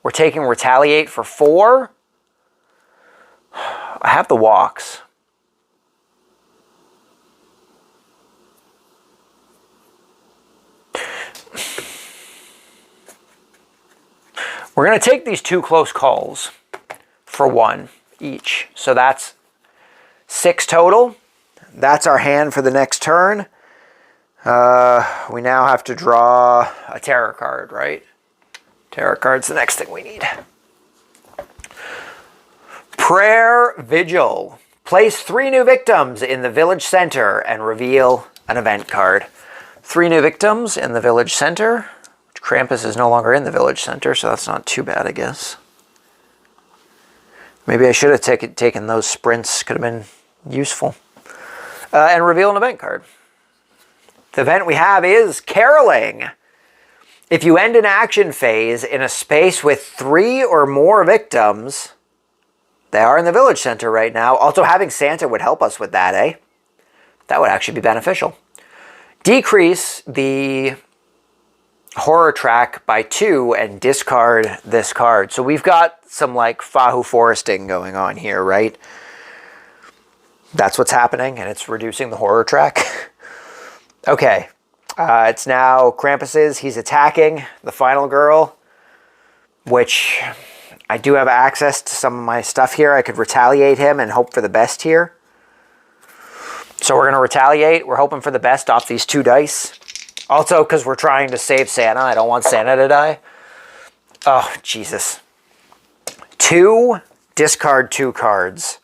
We're taking Retaliate for 4. I have the walks. We're going to take these 2 close calls for 1 each. So that's 6 total. That's our hand for the next turn. We now have to draw a terror card, right? Terror card's the next thing we need. Prayer Vigil. Place 3 new victims in the village center and reveal an event card. 3 new victims in the village center. Krampus is no longer in the village center, so that's not too bad, I guess. Maybe I should have taken those sprints. Could have been useful. And reveal an event card. The event we have is Caroling. If you end an action phase in a space with 3 or more victims, they are in the village center right now. Also, having Santa would help us with that, eh? That would actually be beneficial. Decrease the horror track by 2 and discard this card. So we've got some like Fahu foresting going on here, right? That's what's happening, and it's reducing the horror track. Okay. It's now Krampus's. He's attacking the final girl, which I do have access to some of my stuff here. I could retaliate him and hope for the best here. So we're going to retaliate. We're hoping for the best off these 2 dice. Also, because we're trying to save Santa. I don't want Santa to die. Oh, Jesus. 2, discard 2 cards.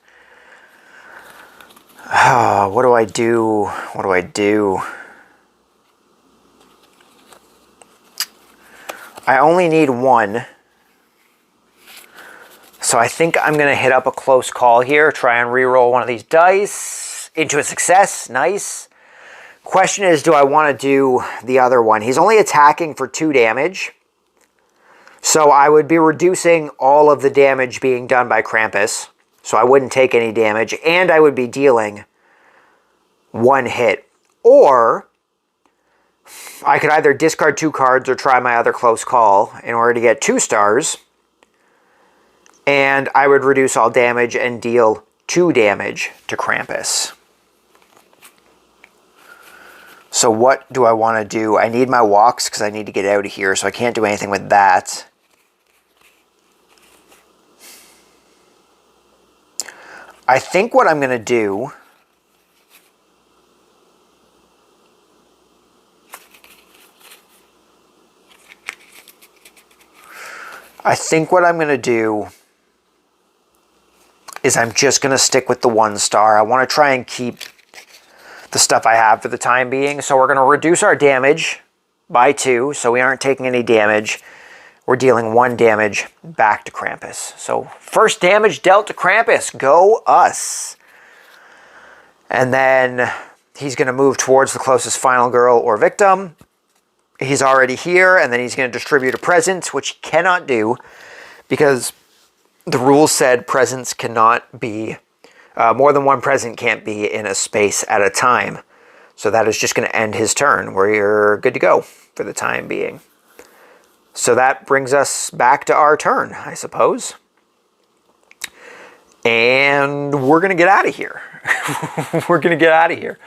Oh, what do I do? What do I do? I only need 1. So I think I'm going to hit up a close call here. Try and re-roll one of these dice into a success. Nice. Question is, do I want to do the other one? He's only attacking for 2 damage. So I would be reducing all of the damage being done by Krampus. So I wouldn't take any damage. And I would be dealing 1 hit. Or I could either discard 2 cards or try my other close call in order to get 2 stars. And I would reduce all damage and deal 2 damage to Krampus. So what do I want to do? I need my walks because I need to get out of here, so I can't do anything with that. I think what I'm going to do... is I'm just going to stick with the 1 star. I want to try and keep the stuff I have for the time being. So we're going to reduce our damage by 2, so we aren't taking any damage. We're dealing 1 damage back to Krampus. So first damage dealt to Krampus. Go us. And then he's going to move towards the closest final girl or victim. He's already here, and then he's going to distribute a present, which he cannot do because the rules said presents cannot be, more than 1 present can't be in a space at a time. So that is just going to end his turn, where you're good to go for the time being. So that brings us back to our turn, I suppose. And we're going to get out of here. We're going to get out of here.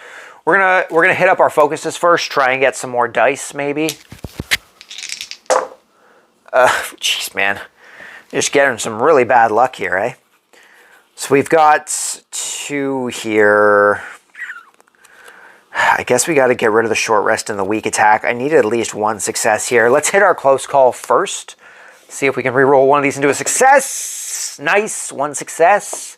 We're gonna hit up our focuses first, try and get some more dice, maybe. Jeez, man. Just getting some really bad luck here, eh? So we've got 2 here. I guess we got to get rid of the short rest and the weak attack. I need at least 1 success here. Let's hit our close call first. See if we can re-roll one of these into a success. Nice, 1 success.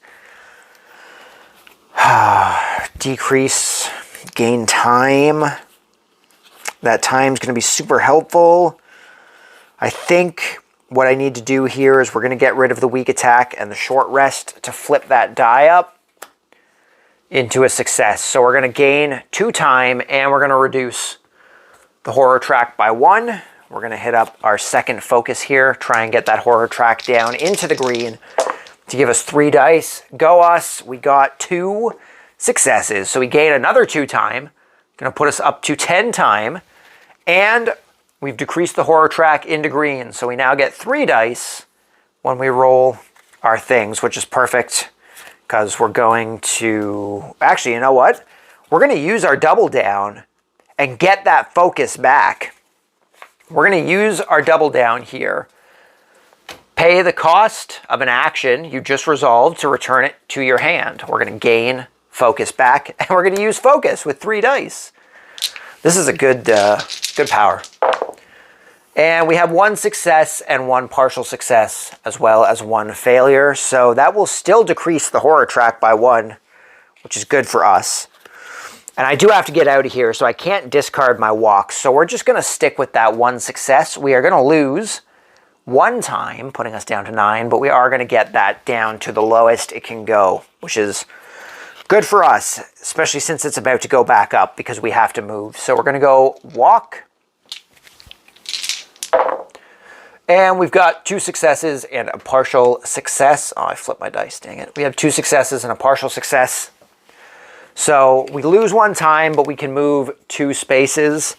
Decrease, gain time. That time's going to be super helpful. I think what I need to do here is we're going to get rid of the weak attack and the short rest to flip that die up. into a success. So we're going to gain 2 time, and we're going to reduce the horror track by 1. We're going to hit up our second focus here, try and get that horror track down into the green to give us 3 dice. Go us. We got 2 successes. So we gain another 2 time. Going to put us up to 10 time. And we've decreased the horror track into green. So we now get 3 dice when we roll our things, which is perfect because we're going to... Actually, you know what? We're going to use our double down and get that focus back. We're going to use our double down here. Pay the cost of an action you just resolved to return it to your hand. We're going to gain focus back, and we're going to use focus with 3 dice. This is a good power. And we have 1 success and 1 partial success, as well as 1 failure. So that will still decrease the horror track by 1, which is good for us. And I do have to get out of here, so I can't discard my walk. So we're just going to stick with that 1 success. We are going to lose 1 time, putting us down to 9, but we are going to get that down to the lowest it can go, which is good for us, especially since it's about to go back up because we have to move. So we're going to go walk. And we've got 2 successes and a partial success. Oh, I flipped my dice, dang it. We have 2 successes and a partial success. So we lose 1 time, but we can move 2 spaces.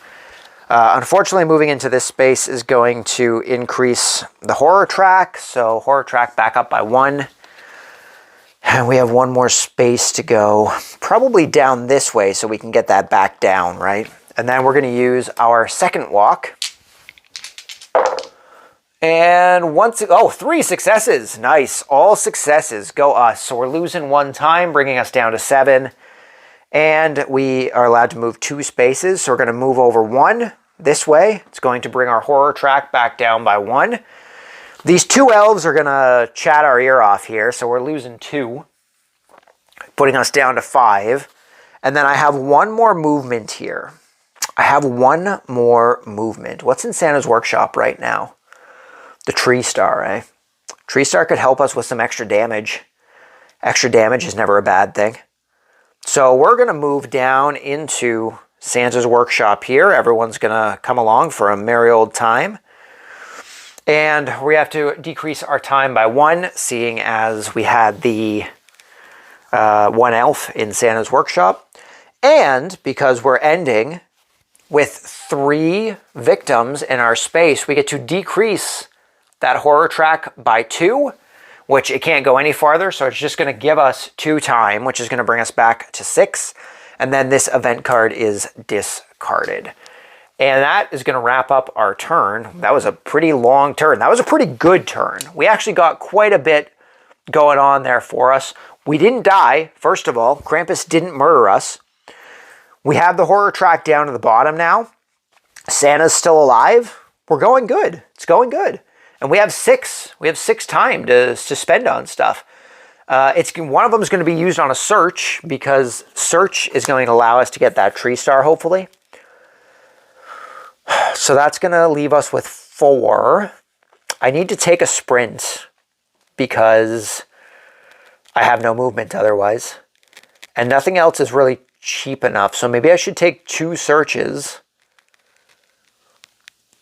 Unfortunately, moving into this space is going to increase the horror track. So horror track back up by 1. And we have 1 more space to go, probably down this way so we can get that back down, right? And then we're going to use our second walk. And 3 successes. Nice. All successes. Go us. So we're losing 1 time, bringing us down to 7. And we are allowed to move 2 spaces. So we're going to move over 1 this way. It's going to bring our horror track back down by 1. These 2 elves are going to chat our ear off here. So we're losing 2, putting us down to 5. And then I have 1 more movement here. I have 1 more movement. What's in Santa's workshop right now? The tree star, eh? Tree star could help us with some extra damage. Extra damage is never a bad thing. So we're going to move down into Santa's workshop here. Everyone's going to come along for a merry old time. And we have to decrease our time by 1, seeing as we had the 1 elf in Santa's workshop. And because we're ending with 3 victims in our space, we get to decrease that horror track by 2, which it can't go any farther, so it's just going to give us 2 time, which is going to bring us back to 6. And then this event card is discarded. And that is going to wrap up our turn. That was a pretty long turn. That was a pretty good turn. We actually got quite a bit going on there for us. We didn't die, first of all. Krampus didn't murder us. We have the horror track down to the bottom now. Santa's still alive. We're going good. It's going good. And we have 6. We have 6 time to spend on stuff. One of them is going to be used on a search because search is going to allow us to get that tree star, hopefully. So that's going to leave us with 4. I need to take a sprint because I have no movement otherwise. And nothing else is really cheap enough. So maybe I should take 2 searches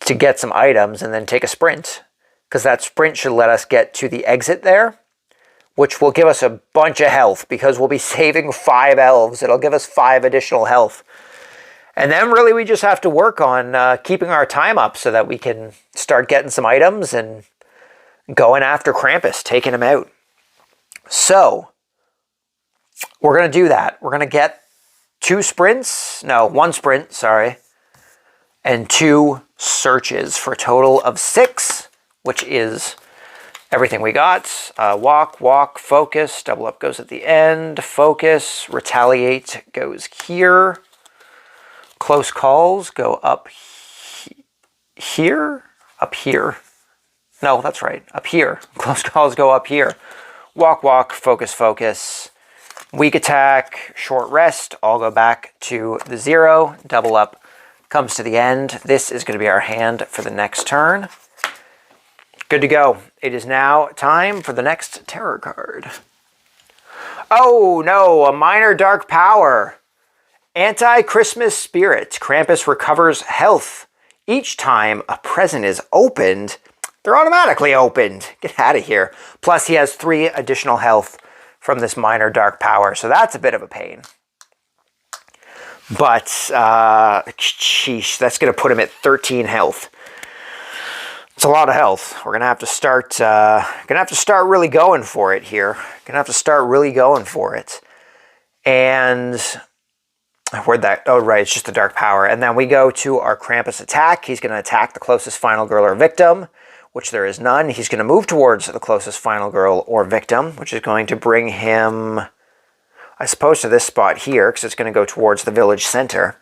to get some items and then take a sprint. Because that sprint should let us get to the exit there, which will give us a bunch of health because we'll be saving 5 elves. It'll give us 5 additional health. And then really we just have to work on keeping our time up so that we can start getting some items and going after Krampus, taking him out. So we're going to do that. We're going to get 1 sprint, sorry, and 2 searches for a total of 6. Which is everything we got. Walk, focus, double up goes at the end, focus, retaliate goes here. Close calls go up here? Up here. No, that's right, up here. Close calls go up here. Walk, focus. Weak attack, short rest, all go back to the 0. Double up comes to the end. This is going to be our hand for the next turn. Good to go. It is now time for the next terror card. Oh no, a minor dark power. Anti-Christmas spirit. Krampus recovers health each time a present is opened. They're automatically opened. Get out of here. Plus he has 3 additional health from this minor dark power, so that's a bit of a pain. But, sheesh, that's going to put him at 13 health. It's a lot of health. We're going to have to start, really going for it here. Going to have to start really going for it. And, where'd that, oh right, it's just the dark power. And then we go to our Krampus attack. He's going to attack the closest final girl or victim, which there is none. He's going to move towards the closest final girl or victim, which is going to bring him, I suppose, to this spot here, because it's going to go towards the village center.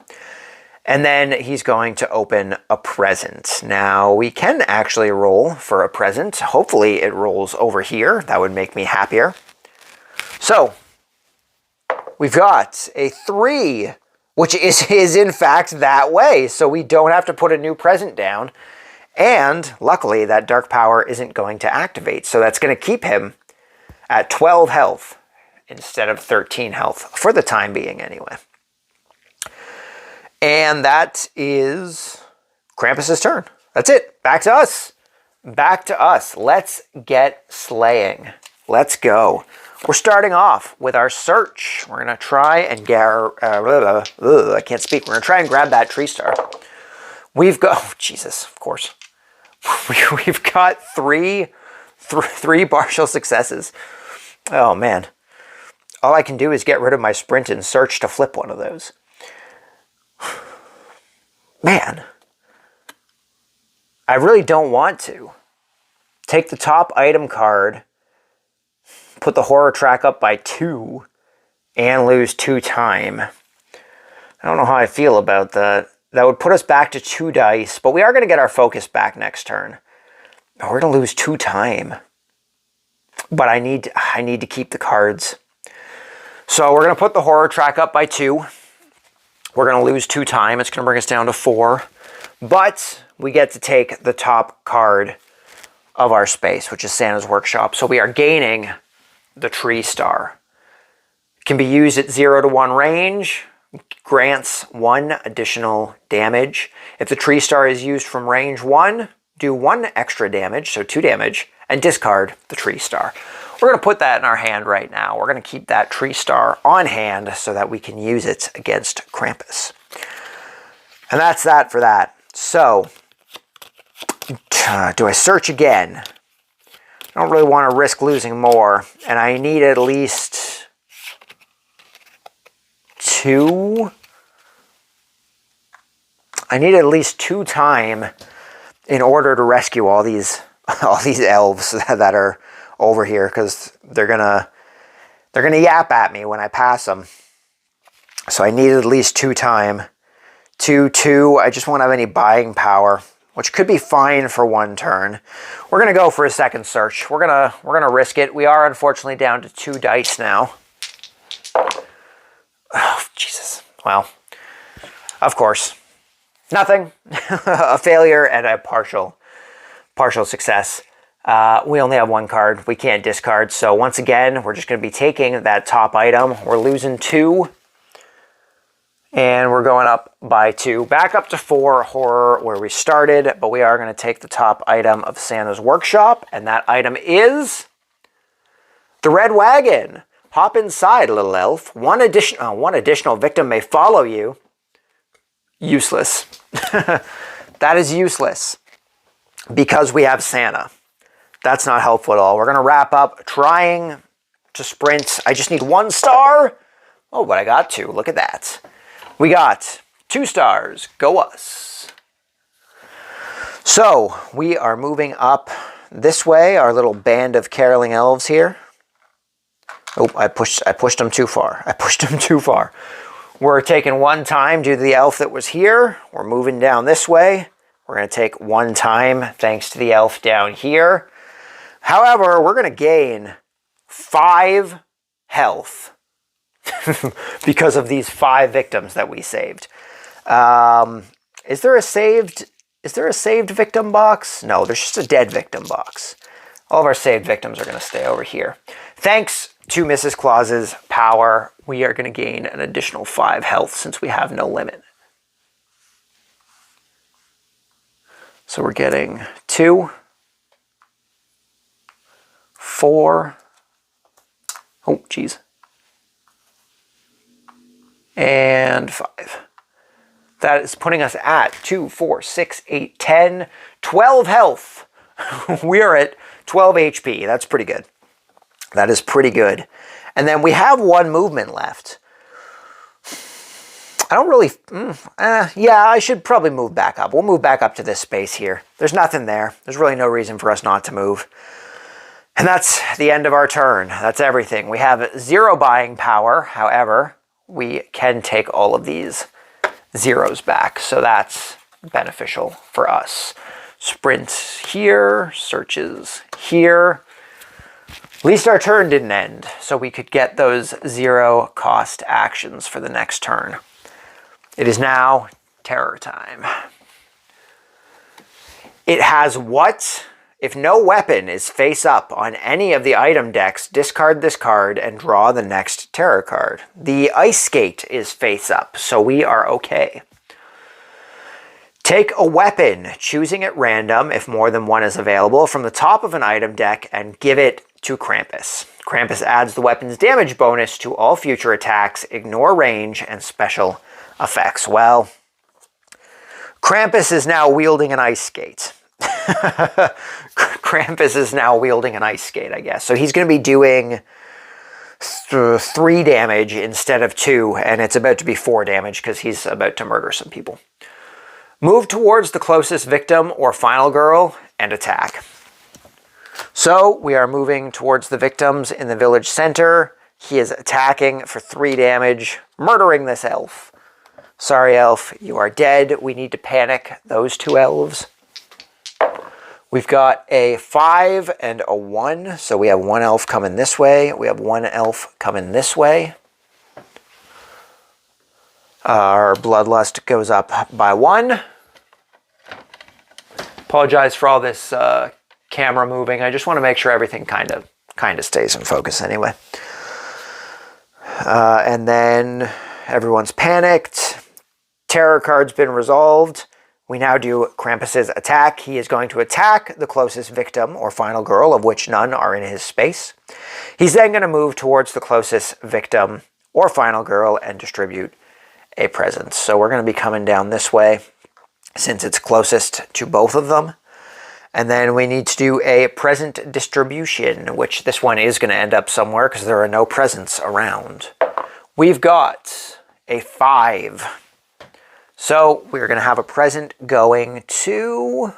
And then he's going to open a present. Now, we can actually roll for a present. Hopefully it rolls over here. That would make me happier. So, we've got a 3, which is in fact that way. So we don't have to put a new present down. And luckily, that dark power isn't going to activate. So that's going to keep him at 12 health instead of 13 health, for the time being anyway. And that is Krampus's turn. That's it. Back to us. Back to us. Let's get slaying. Let's go. We're starting off with our search. We're going to try and get... I can't speak. We're going to try and grab that tree star. We've got... Oh, Jesus, of course. We've got three partial successes. Oh, man. All I can do is get rid of my sprint and search to flip one of those. Man. I really don't want to. Take the top item card, put the horror track up by 2, and lose 2 time. I don't know how I feel about that. That would put us back to 2 dice, but we are going to get our focus back next turn. We're going to lose 2 time. But I need to keep the cards. So we're going to put the horror track up by 2. We're going to lose 2 time. It's going to bring us down to 4. But we get to take the top card of our space, which is Santa's Workshop. So we are gaining the tree star. It can be used at 0 to 1 range. Grants 1 additional damage. If the tree star is used from range 1, do 1 extra damage, so 2 damage, and discard the tree star. We're going to put that in our hand right now. We're going to keep that tree star on hand so that we can use it against Krampus. And that's that for that. So, do I search again? I don't really want to risk losing more, and I need at least 2. I need at least 2 time in order to rescue all these elves that are over here, because they're gonna yap at me when I pass them. So I need at least 2 time. 2. I just won't have any buying power, which could be fine for 1 turn. We're gonna go for a second search. We're gonna risk it. We are unfortunately down to 2 dice now. Oh, Jesus. Well, of course. Nothing. A failure and a partial success. We only have 1 card. We can't discard. So once again, we're just going to be taking that top item. We're losing 2. And we're going up by 2. Back up to 4 horror where we started. But we are going to take the top item of Santa's Workshop. And that item is the Red Wagon. Hop inside, little elf. One additional victim may follow you. Useless. That is useless. Because we have Santa. That's not helpful at all. We're going to wrap up trying to sprint. I just need 1 star. Oh, but I got 2. Look at that. We got 2 stars. Go us. So, we are moving up this way. Our little band of caroling elves here. Oh, I pushed them too far. I pushed them too far. We're taking 1 time due to the elf that was here. We're moving down this way. We're going to take 1 time thanks to the elf down here. However, we're going to gain 5 health because of these 5 victims that we saved. Is there a saved victim box? No, there's just a dead victim box. All of our saved victims are going to stay over here. Thanks to Mrs. Claus's power, we are going to gain an additional 5 health since we have no limit. So we're getting 2, 4, oh geez, and 5. That is putting us at 2, 4, 6, 8, 10, 12 health. We are at 12 HP. That's pretty good. That is pretty good. And then we have 1 movement left. I don't really... yeah, I should probably move back up. We'll move back up to this space here. There's nothing there. There's really no reason for us not to move. And that's the end of our turn. That's everything. We have 0 buying power. However, we can take all of these zeros back. So that's beneficial for us. Sprint here. Searches here. At least our turn didn't end. So we could get those 0 cost actions for the next turn. It is now terror time. It has what? If no weapon is face up on any of the item decks, discard this card and draw the next terror card. The ice skate is face up, so we are okay. Take a weapon, choosing at random if more than one is available, from the top of an item deck and give it to Krampus. Krampus adds the weapon's damage bonus to all future attacks, ignore range, and special effects. Well, Krampus is now wielding an ice skate. Krampus is now wielding an ice skate, I guess. So he's going to be doing 3 damage instead of 2, and it's about to be 4 damage because he's about to murder some people. Move towards the closest victim or final girl and attack. So we are moving towards the victims in the village center. He is attacking for 3 damage, murdering this elf. Sorry, elf, you are dead. We need to panic those 2 elves. We've got a 5 and a 1, so we have 1 elf coming this way. We have 1 elf coming this way. Our bloodlust goes up by 1. Apologize for all this camera moving. I just want to make sure everything kind of stays in focus anyway. And then everyone's panicked. Terror card's been resolved. We now do Krampus's attack. He is going to attack the closest victim or final girl, of which none are in his space. He's then going to move towards the closest victim or final girl and distribute a present. So we're going to be coming down this way since it's closest to both of them. And then we need to do a present distribution, which this one is going to end up somewhere because there are no presents around. We've got a 5. So we're going to have a present going to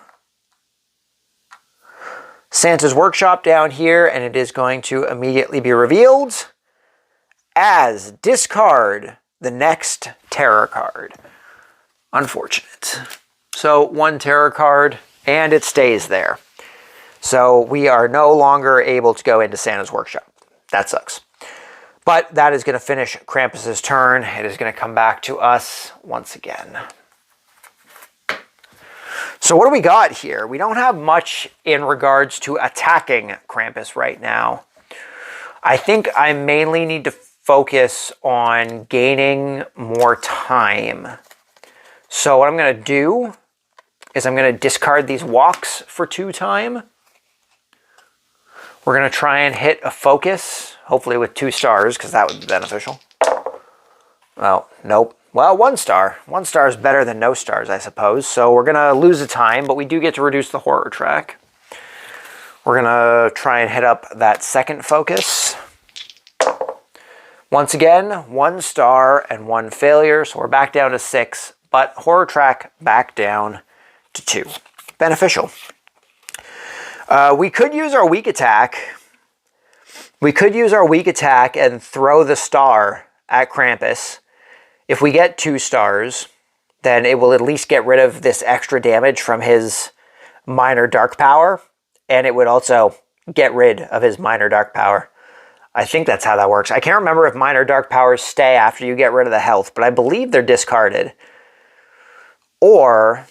Santa's workshop down here, and it is going to immediately be revealed as discard the next terror card. Unfortunate. So 1 terror card, and it stays there. So we are no longer able to go into Santa's workshop. That sucks. But that is going to finish Krampus's turn. It is going to come back to us once again. So what do we got here? We don't have much in regards to attacking Krampus right now. I think I mainly need to focus on gaining more time. So what I'm going to do is I'm going to discard these walks for 2 time. We're going to try and hit a focus, hopefully with 2 stars, because that would be beneficial. Oh, nope. Well, 1 star. 1 star is better than no stars, I suppose. So we're going to lose the time, but we do get to reduce the horror track. We're going to try and hit up that second focus. Once again, 1 star and 1 failure, so we're back down to 6, but horror track back down to 2. Beneficial. We could use our weak attack. We could use our weak attack and throw the star at Krampus. If we get 2 stars, then it will at least get rid of this extra damage from his minor dark power, and it would also get rid of his minor dark power. I think that's how that works. I can't remember if minor dark powers stay after you get rid of the health, but I believe they're discarded. Or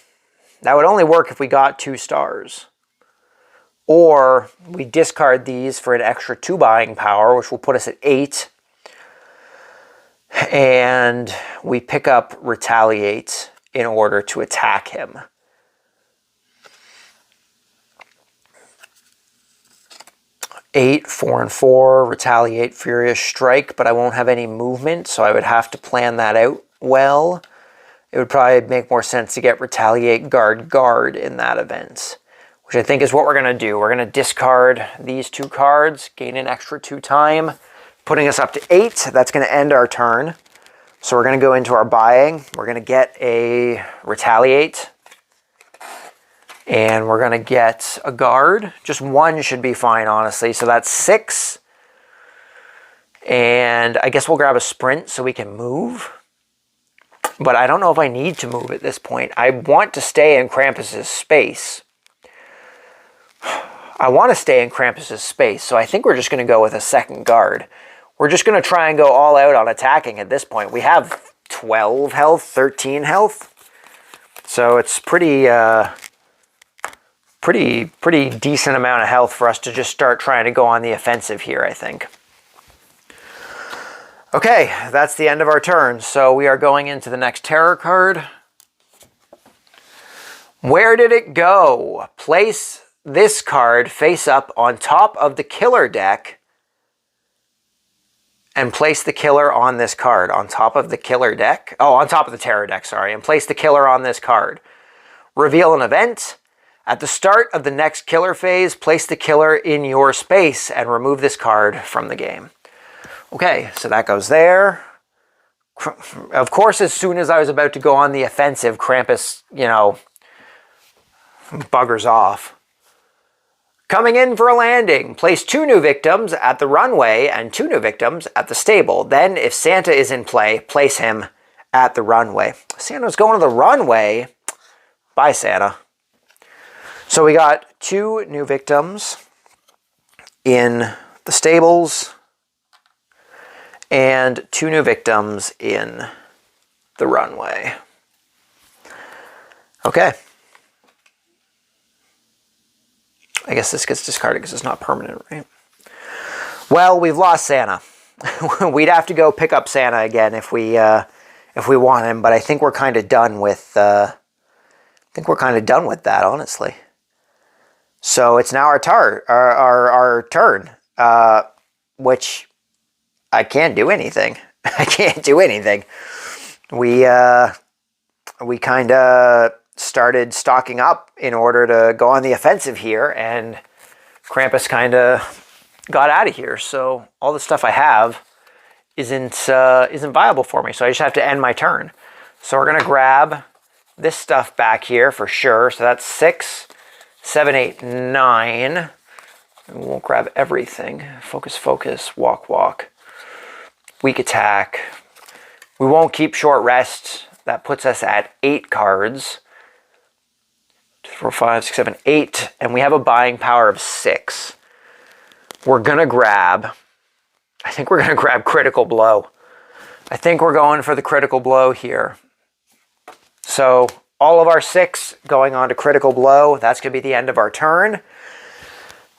that would only work if we got 2 stars. or we discard these for an extra 2 buying power, which will put us at 8. And we pick up Retaliate in order to attack him. Eight, 4 and 4, Retaliate, Furious Strike, but I won't have any movement, so I would have to plan that out well. It would probably make more sense to get Retaliate, Guard in that event, which I think is what we're going to do. We're going to discard these 2 cards, gain an extra 2 time, putting us up to 8. That's going to end our turn. So we're going to go into our buying. We're going to get a Retaliate. And we're going to get a Guard. Just 1 should be fine, honestly. So that's 6. And I guess we'll grab a Sprint so we can move. But I don't know if I need to move at this point. I want to stay in Krampus's space. So I think we're just going to go with a second Guard. We're just going to try and go all out on attacking at this point. We have 12 health, 13 health. So it's pretty decent amount of health for us to just start trying to go on the offensive here, I think. Okay, that's the end of our turn. So we are going into the next terror card. Where did it go? Place this card face up on top of the killer deck and place the killer on this card. On top of the killer deck? Oh, on top of the terror deck, sorry. And place the killer on this card. Reveal an event. At the start of the next killer phase, place the killer in your space and remove this card from the game. Okay, so that goes there. Of course, as soon as I was about to go on the offensive, Krampus, buggers off. Coming in for a landing, place 2 new victims at the runway and 2 new victims at the stable. Then, if Santa is in play, place him at the runway. Santa's going to the runway. Bye, Santa. So we got 2 new victims in the stables and 2 new victims in the runway. Okay. I guess this gets discarded because it's not permanent, right? Well, we've lost Santa. We'd have to go pick up Santa again if we want him, but I think we're kind of done with that, honestly. So it's now our turn, which I can't do anything. I can't do anything. We kind of started stocking up in order to go on the offensive here, and Krampus kind of got out of here. So all the stuff I have isn't viable for me. So I just have to end my turn. So we're gonna grab this stuff back here for sure. So that's 6, 7, 8, 9. We won't grab everything. Focus, focus, walk, walk. Weak attack. We won't keep short rest. That puts us at 8 cards. 2, 4, 5, 6, 7, 8. And we have a buying power of 6. We're going to grab... I think we're going to grab Critical Blow. I think we're going for the Critical Blow here. So all of our 6 going on to Critical Blow. That's going to be the end of our turn.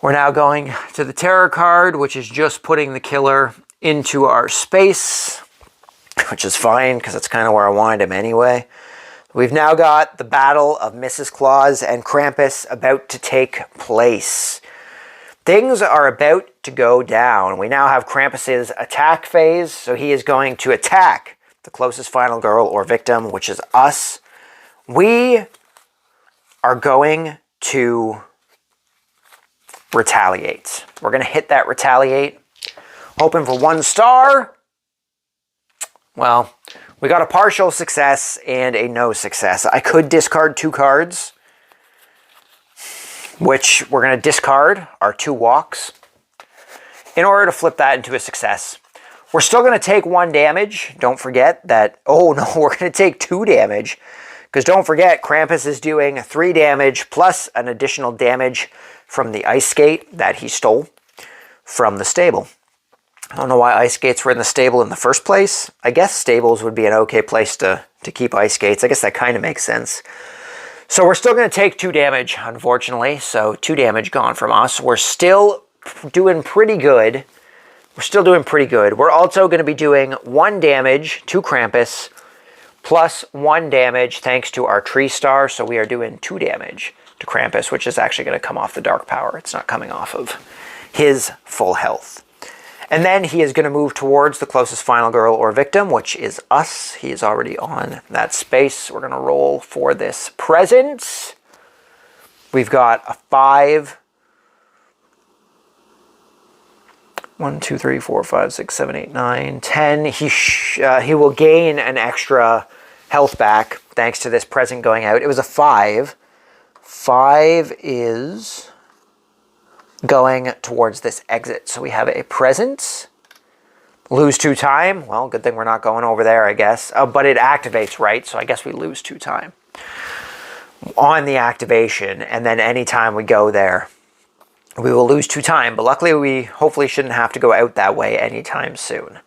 We're now going to the Terror card, which is just putting the killer into our space, which is fine because that's kind of where I wanted him anyway. We've now got the battle of Mrs. Claus and Krampus about to take place. Things are about to go down. We now have Krampus's attack phase, so he is going to attack the closest final girl or victim, which is us. We are going to retaliate. We're going to hit that retaliate, hoping for 1 star. Well, we got a partial success and a no success. I could discard 2 cards, which we're going to discard our 2 walks in order to flip that into a success. We're still going to take 1 damage. Don't forget that, oh no, we're going to take 2 damage. Because don't forget, Krampus is doing 3 damage plus an additional damage from the ice skate that he stole from the stable. I don't know why ice skates were in the stable in the first place. I guess stables would be an okay place to keep ice skates. I guess that kind of makes sense. So we're still going to take 2 damage, unfortunately. So 2 damage gone from us. We're still doing pretty good. We're also going to be doing 1 damage to Krampus, plus 1 damage thanks to our tree star. So we are doing 2 damage to Krampus, which is actually going to come off the dark power. It's not coming off of his full health. And then he is going to move towards the closest final girl or victim, which is us. He is already on that space. We're going to roll for this presence. We've got a 5. 1, 2, 3, 4, 5, 6, 7, 8, 9, 10. He will gain an extra health back thanks to this present going out. It was a 5. 5 is going towards this exit. So we have a presence. Lose 2 time. Well, good thing we're not going over there, I guess. But it activates, right? So I guess we lose 2 time on the activation. And then anytime we go there, we will lose 2 time. But luckily, we hopefully shouldn't have to go out that way anytime soon.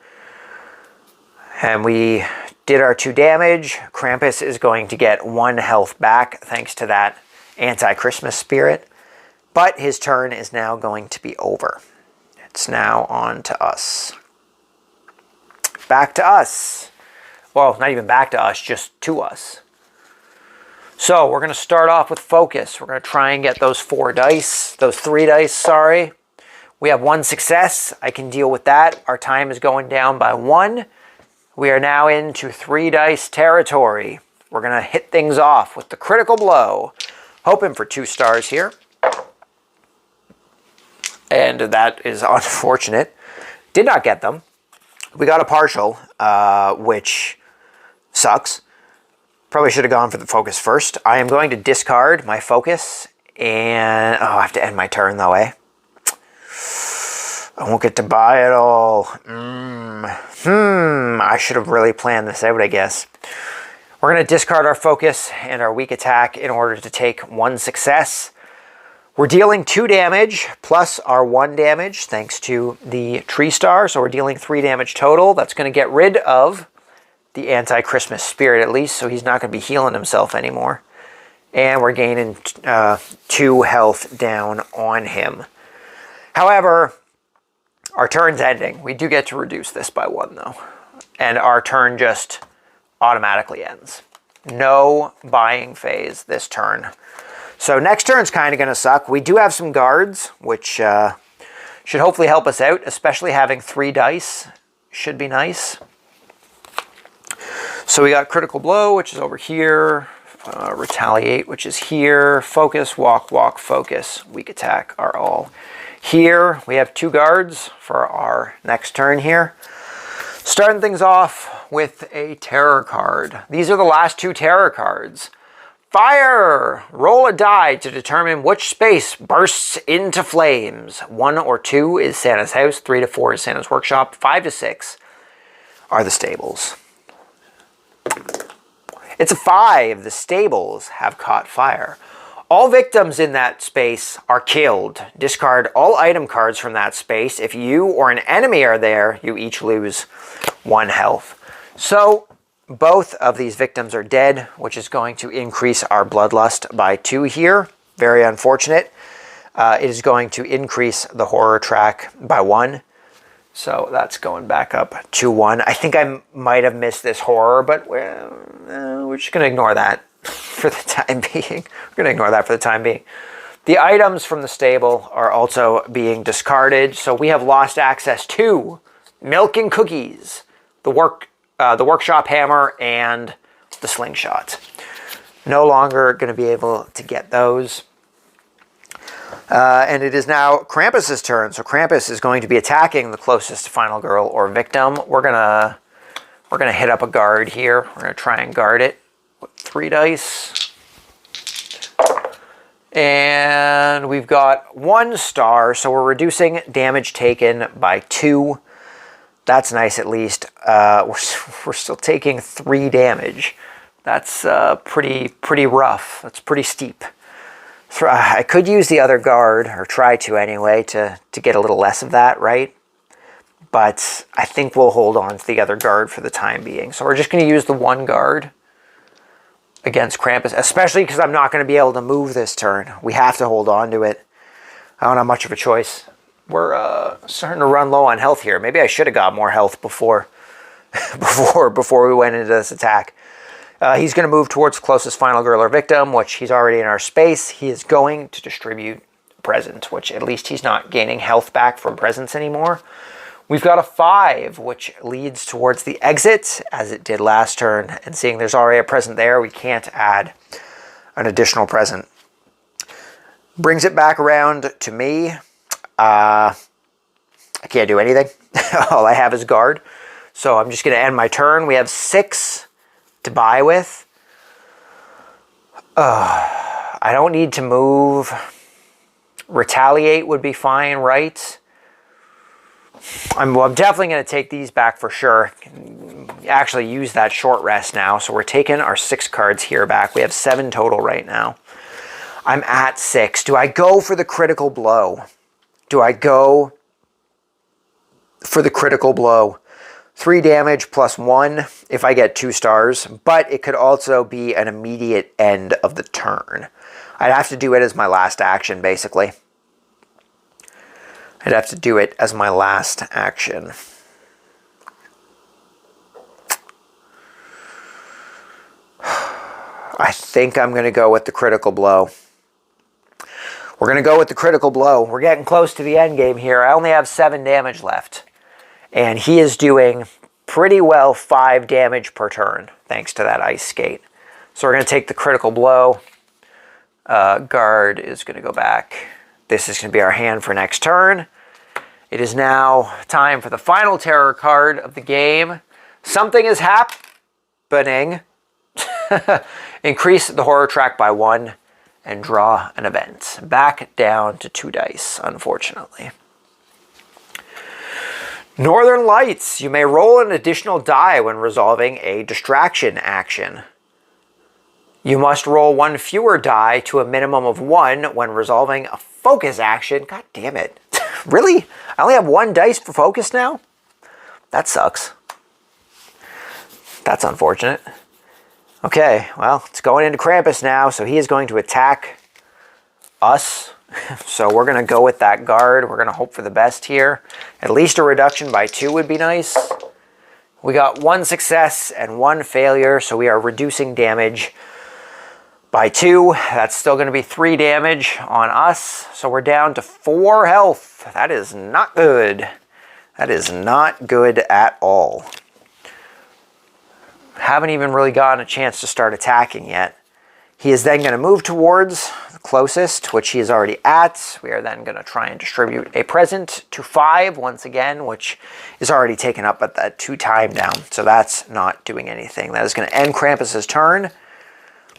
And we did our 2 damage. Krampus is going to get 1 health back thanks to that anti-Christmas spirit. But his turn is now going to be over. It's now on to us. Back to us. Well, not even back to us, just to us. So we're going to start off with focus. We're going to try and get those 3 dice, sorry. We have 1 success. I can deal with that. Our time is going down by 1. We are now into 3 dice territory. We're going to hit things off with the critical blow. Hoping for 2 stars here. And that is unfortunate. Did not get them. We got a partial, which sucks. Probably should have gone for the focus first. I am going to discard my focus. And, I have to end my turn though, eh? I won't get to buy it all. I should have really planned this out, I guess. We're going to discard our focus and our weak attack in order to take 1 success. We're dealing 2 damage plus our 1 damage thanks to the tree star. So we're dealing 3 damage total. That's going to get rid of the anti-Christmas spirit at least. So he's not going to be healing himself anymore. And we're gaining 2 health down on him. However, our turn's ending. We do get to reduce this by 1 though. And our turn just automatically ends. No buying phase this turn. So next turn's kind of going to suck. We do have some guards, which should hopefully help us out, especially having 3 dice. Should be nice. So we got critical blow, which is over here. Retaliate, which is here. Focus, walk, walk, focus. Weak attack are all here. We have 2 guards for our next turn here. Starting things off with a terror card. These are the last 2 terror cards. Fire! Roll a die to determine which space bursts into flames. 1 or 2 is Santa's house. 3 to 4 is Santa's workshop. 5 to 6 are the stables. It's a 5. The stables have caught fire. All victims in that space are killed. Discard all item cards from that space. If you or an enemy are there, you each lose 1 health. So both of these victims are dead, which is going to increase our bloodlust by 2 here. Very unfortunate. It is going to increase the horror track by 1. So that's going back up to 1. I think I might have missed this horror, but we're just going to ignore that for the time being. We're going to ignore that for the time being. The items from the stable are also being discarded. So we have lost access to milk and cookies, the workshop hammer, and the slingshot. No longer going to be able to get those. And it is now Krampus's turn. So Krampus is going to be attacking the closest final girl or victim. We're gonna hit up a guard here. We're gonna try and guard it with 3 dice. And we've got 1 star, so we're reducing damage taken by 2. That's nice at least. We're still taking 3 damage. That's pretty rough. That's pretty steep. I could use the other guard, or try to anyway, to get a little less of that, right? But I think we'll hold on to the other guard for the time being. So we're just going to use the 1 guard. against Krampus, especially because I'm not going to be able to move this turn. We have to hold on to it. I don't have much of a choice. We're starting to run low on health here. Maybe I should have got more health before before we went into this attack. He's going to move towards the closest final girl or victim, which he's already in our space. He is going to distribute a present, which at least he's not gaining health back from presents anymore. We've got a 5, which leads towards the exit, as it did last turn. And seeing there's already a present there, we can't add an additional present. Brings it back around to me. I can't do anything. All I have is guard. So I'm just going to end my turn. We have 6 to buy with. I don't need to move. Retaliate would be fine, right? I'm definitely going to take these back for sure. Actually use that short rest now. So we're taking our 6 cards here back. We have 7 total right now. I'm at 6. Do I go for the critical blow? Do I go for the critical blow? 3 damage plus 1 if I get 2 stars. But it could also be an immediate end of the turn. I'd have to do it as my last action, basically. I'd have to do it as my last action. I think I'm going to go with the critical blow. We're going to go with the critical blow. We're getting close to the end game here. I only have 7 damage left. And he is doing pretty well 5 damage per turn, thanks to that ice skate. So we're going to take the critical blow. Guard is going to go back. This is going to be our hand for next turn. It is now time for the final terror card of the game. Something is happening. Increase the horror track by 1 and draw an event. Back down to 2 dice, unfortunately. Northern Lights. You may roll an additional die when resolving a distraction action. You must roll 1 fewer die to a minimum of 1 when resolving a focus action. God damn it. Really? I only have 1 dice for focus now? That sucks. That's unfortunate. Okay, well, it's going into Krampus now, so he is going to attack us. So we're going to go with that guard. We're going to hope for the best here. At least a reduction by 2 would be nice. We got 1 success and 1 failure, so we are reducing damage by 2. That's still going to be 3 damage on us. So we're down to 4 health. That is not good. That is not good at all. Haven't even really gotten a chance to start attacking yet. He is then going to move towards the closest, which he is already at. We are then going to try and distribute a present to 5 once again, which is already taken up at that 2 time down. So that's not doing anything. That is going to end Krampus's turn.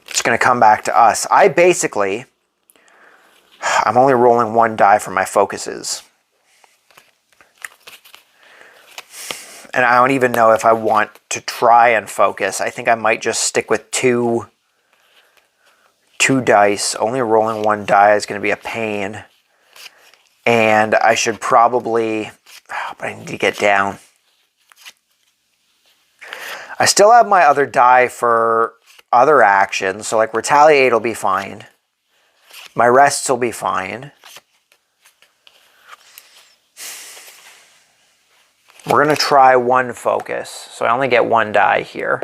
It's going to come back to us. I'm only rolling 1 die for my focuses. And I don't even know if I want to try and focus. I think I might just stick with 2 dice. Only rolling 1 die is going to be a pain. And I should probably... but I need to get down. I still have my other die for other actions. So like retaliate will be fine. My rests will be fine. We're going to try 1 focus. So I only get 1 die here.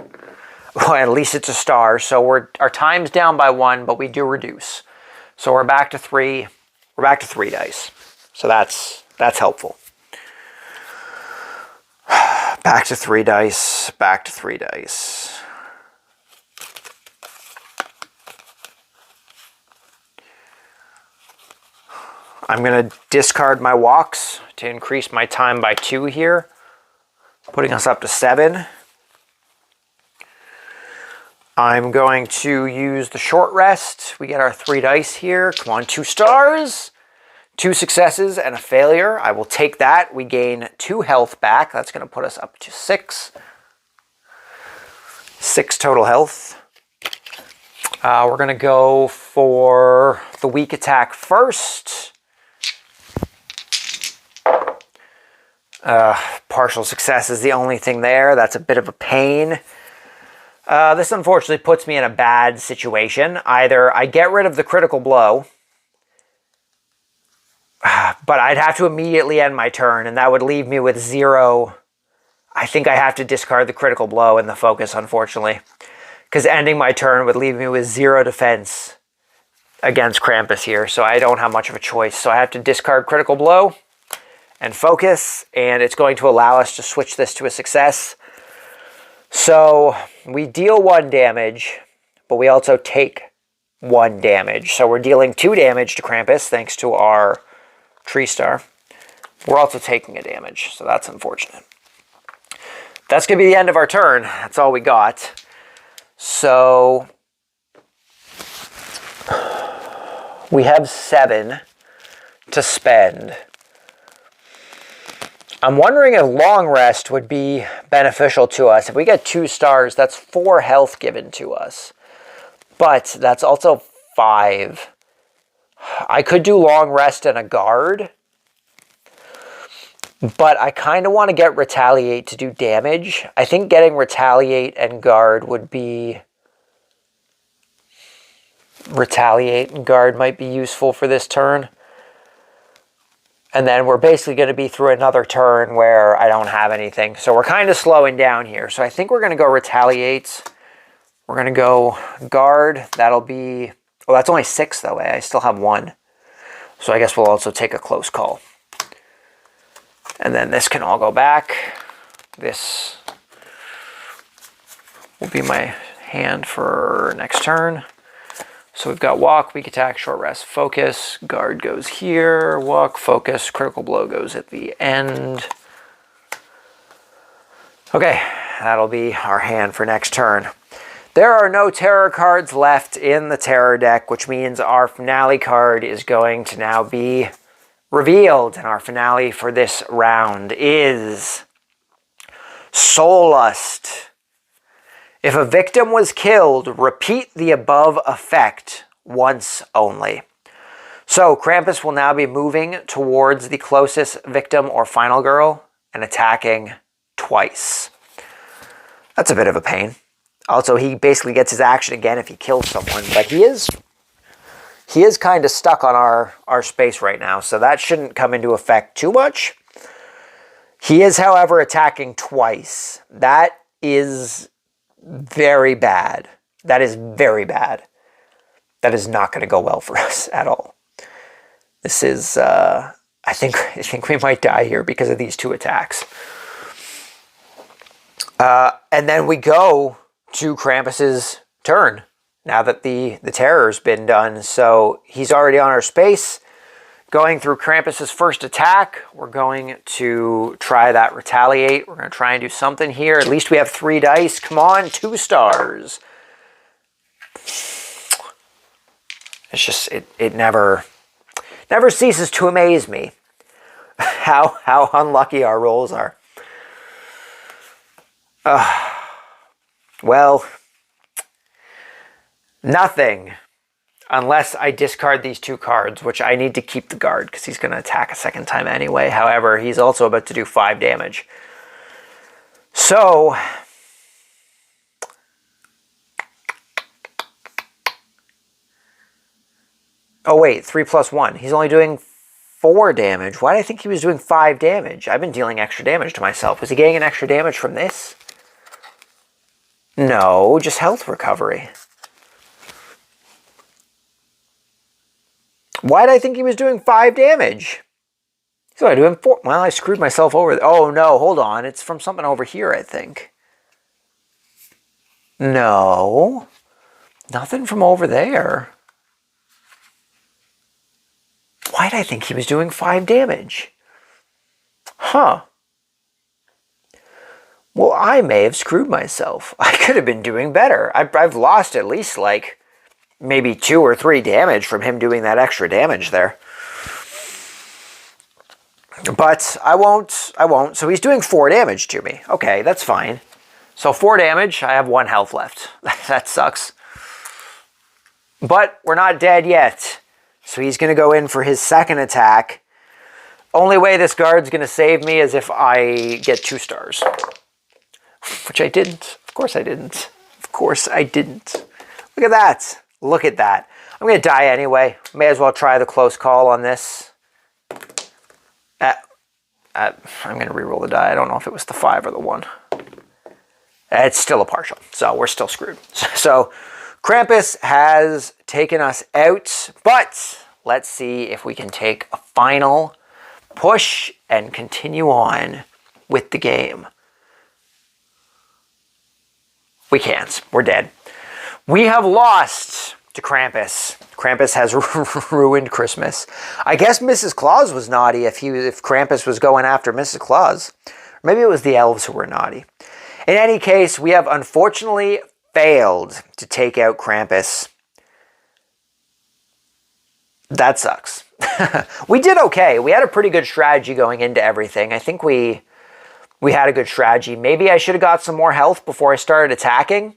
Well, at least it's a star. So our time's down by 1, but we do reduce. So we're back to 3. We're back to 3 dice. So that's helpful. Back to 3 dice. Back to 3 dice. I'm going to discard my walks to increase my time by 2 here, putting us up to 7. I'm going to use the short rest. We get our 3 dice here. Come on, 2 stars, 2 successes, and a failure. I will take that. We gain 2 health back. That's going to put us up to 6. 6 total health. We're going to go for the weak attack first. Partial success is the only thing there. That's a bit of a pain. This unfortunately puts me in a bad situation. Either I get rid of the critical blow, but I'd have to immediately end my turn, and that would leave me with 0. I think I have to discard the critical blow and the focus, unfortunately. Because ending my turn would leave me with 0 defense against Krampus here, so I don't have much of a choice. So I have to discard critical blow and focus, and it's going to allow us to switch this to a success. So we deal 1 damage, but we also take 1 damage. So we're dealing 2 damage to Krampus, thanks to our Tree Star. We're also taking a damage, so that's unfortunate. That's going to be the end of our turn. That's all we got. So we have 7 to spend. I'm wondering if long rest would be beneficial to us. If we get 2 stars, that's 4 health given to us. But that's also 5. I could do long rest and a guard. But I kind of want to get retaliate to do damage. I think getting retaliate and guard would be... Retaliate and guard might be useful for this turn. And then we're basically going to be through another turn where I don't have anything. So we're kind of slowing down here. So I think we're going to go retaliate. We're going to go guard. That'll be... Oh, that's only 6 though. I still have 1. So I guess we'll also take a close call. And then this can all go back. This will be my hand for next turn. So we've got walk, weak attack, short rest, focus. Guard goes here. Walk, focus, critical blow goes at the end. Okay, that'll be our hand for next turn. There are no terror cards left in the terror deck, which means our finale card is going to now be revealed. And our finale for this round is Soul Lust. If a victim was killed, repeat the above effect once only. So Krampus will now be moving towards the closest victim or final girl and attacking twice. That's a bit of a pain. Also, he basically gets his action again if he kills someone, but he is kind of stuck on our space right now, so that shouldn't come into effect too much. He is, however, attacking twice. That is very bad. That is very bad. That is not going to go well for us at all. This is, I think we might die here because of these 2 attacks. And then we go to Krampus's turn now that the terror's been done. So he's already on our space. Going through Krampus's first attack, we're going to try that retaliate. We're going to try and do something here. At least we have 3 dice. Come on, 2 stars. It's just, it never ceases to amaze me how unlucky our rolls are. Well, nothing. Unless I discard these 2 cards, which I need to keep the guard because he's going to attack a second time anyway. However, he's also about to do 5 damage. So, oh wait, 3 plus 1. He's only doing 4 damage. Why did I think he was doing 5 damage? I've been dealing extra damage to myself. Was he getting an extra damage from this? No, just health recovery. Why did I think he was doing 5 damage? So I doing 4. Well, I screwed myself over. Oh no, hold on. It's from something over here, I think. No. Nothing from over there. Why did I think he was doing 5 damage? Huh. Well, I may have screwed myself. I could have been doing better. I've lost at least like maybe 2 or 3 damage from him doing that extra damage there. But I won't. So he's doing 4 damage to me. Okay, that's fine. So 4 damage, I have 1 health left. That sucks. But we're not dead yet. So he's going to go in for his second attack. Only way this guard's going to save me is if I get 2 stars. Which I didn't. Of course I didn't. Of Of course I didn't. Look at that. Look at that. I'm going to die anyway. May as well try the close call on this. I'm going to re-roll the die. I don't know if it was the 5 or the 1. It's still a partial, so we're still screwed. So Krampus has taken us out, but let's see if we can take a final push and continue on with the game. We can't. We're dead. We have lost to Krampus. Krampus has ruined Christmas. I guess Mrs. Claus was naughty if Krampus was going after Mrs. Claus. Maybe it was the elves who were naughty. In any case, we have unfortunately failed to take out Krampus. That sucks. We did okay. We had a pretty good strategy going into everything. I think we had a good strategy. Maybe I should have got some more health before I started attacking.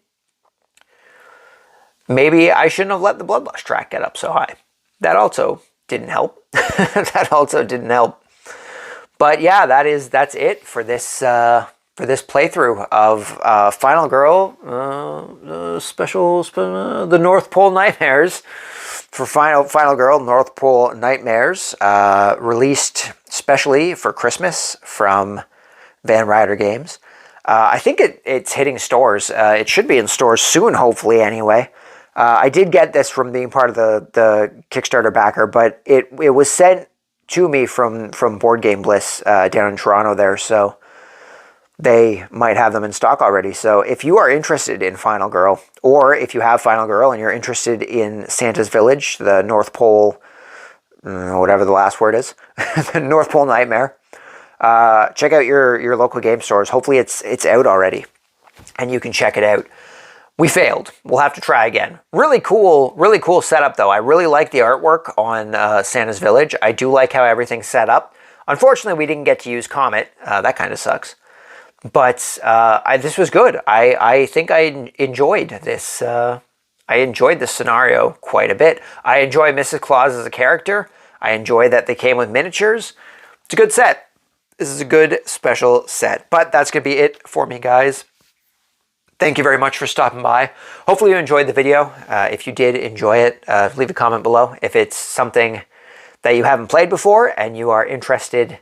Maybe I shouldn't have let the Bloodlust track get up so high. That also didn't help. That also didn't help. But yeah, that's it for this playthrough of Final Girl the North Pole Nightmares. For Final Girl North Pole Nightmares, released specially for Christmas from Van Ryder Games. I think it's hitting stores. It should be in stores soon, hopefully, anyway. I did get this from being part of the Kickstarter backer, but it was sent to me from Board Game Bliss down in Toronto there, so they might have them in stock already. So if you are interested in Final Girl, or if you have Final Girl and you're interested in Santa's Village, the North Pole, whatever the last word is, the North Pole Nightmare, check out your local game stores. Hopefully it's out already and you can check it out. We failed. We'll have to try again. Really cool setup though. I really like the artwork on Santa's Village. I do like how everything's set up. Unfortunately, we didn't get to use Comet. That kind of sucks. But this was good. I think I enjoyed this. I enjoyed this scenario quite a bit. I enjoy Mrs. Claus as a character. I enjoy that they came with miniatures. It's a good set. This is a good special set. But that's going to be it for me, guys. Thank you very much for stopping by. Hopefully you enjoyed the video. If you did enjoy it, leave a comment below. If it's something that you haven't played before and you are interested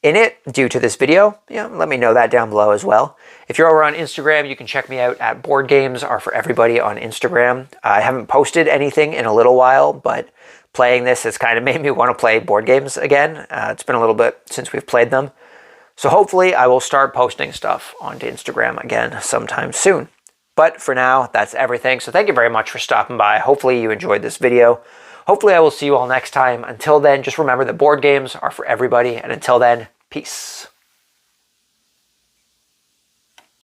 in it due to this video, let me know that down below as well. If you're over on Instagram, you can check me out at Board Games Are For Everybody on Instagram. I haven't posted anything in a little while, but playing this has kind of made me want to play board games again. It's been a little bit since we've played them. So hopefully I will start posting stuff onto Instagram again sometime soon. But for now, that's everything. So thank you very much for stopping by. Hopefully you enjoyed this video. Hopefully I will see you all next time. Until then, just remember that board games are for everybody. And until then, peace.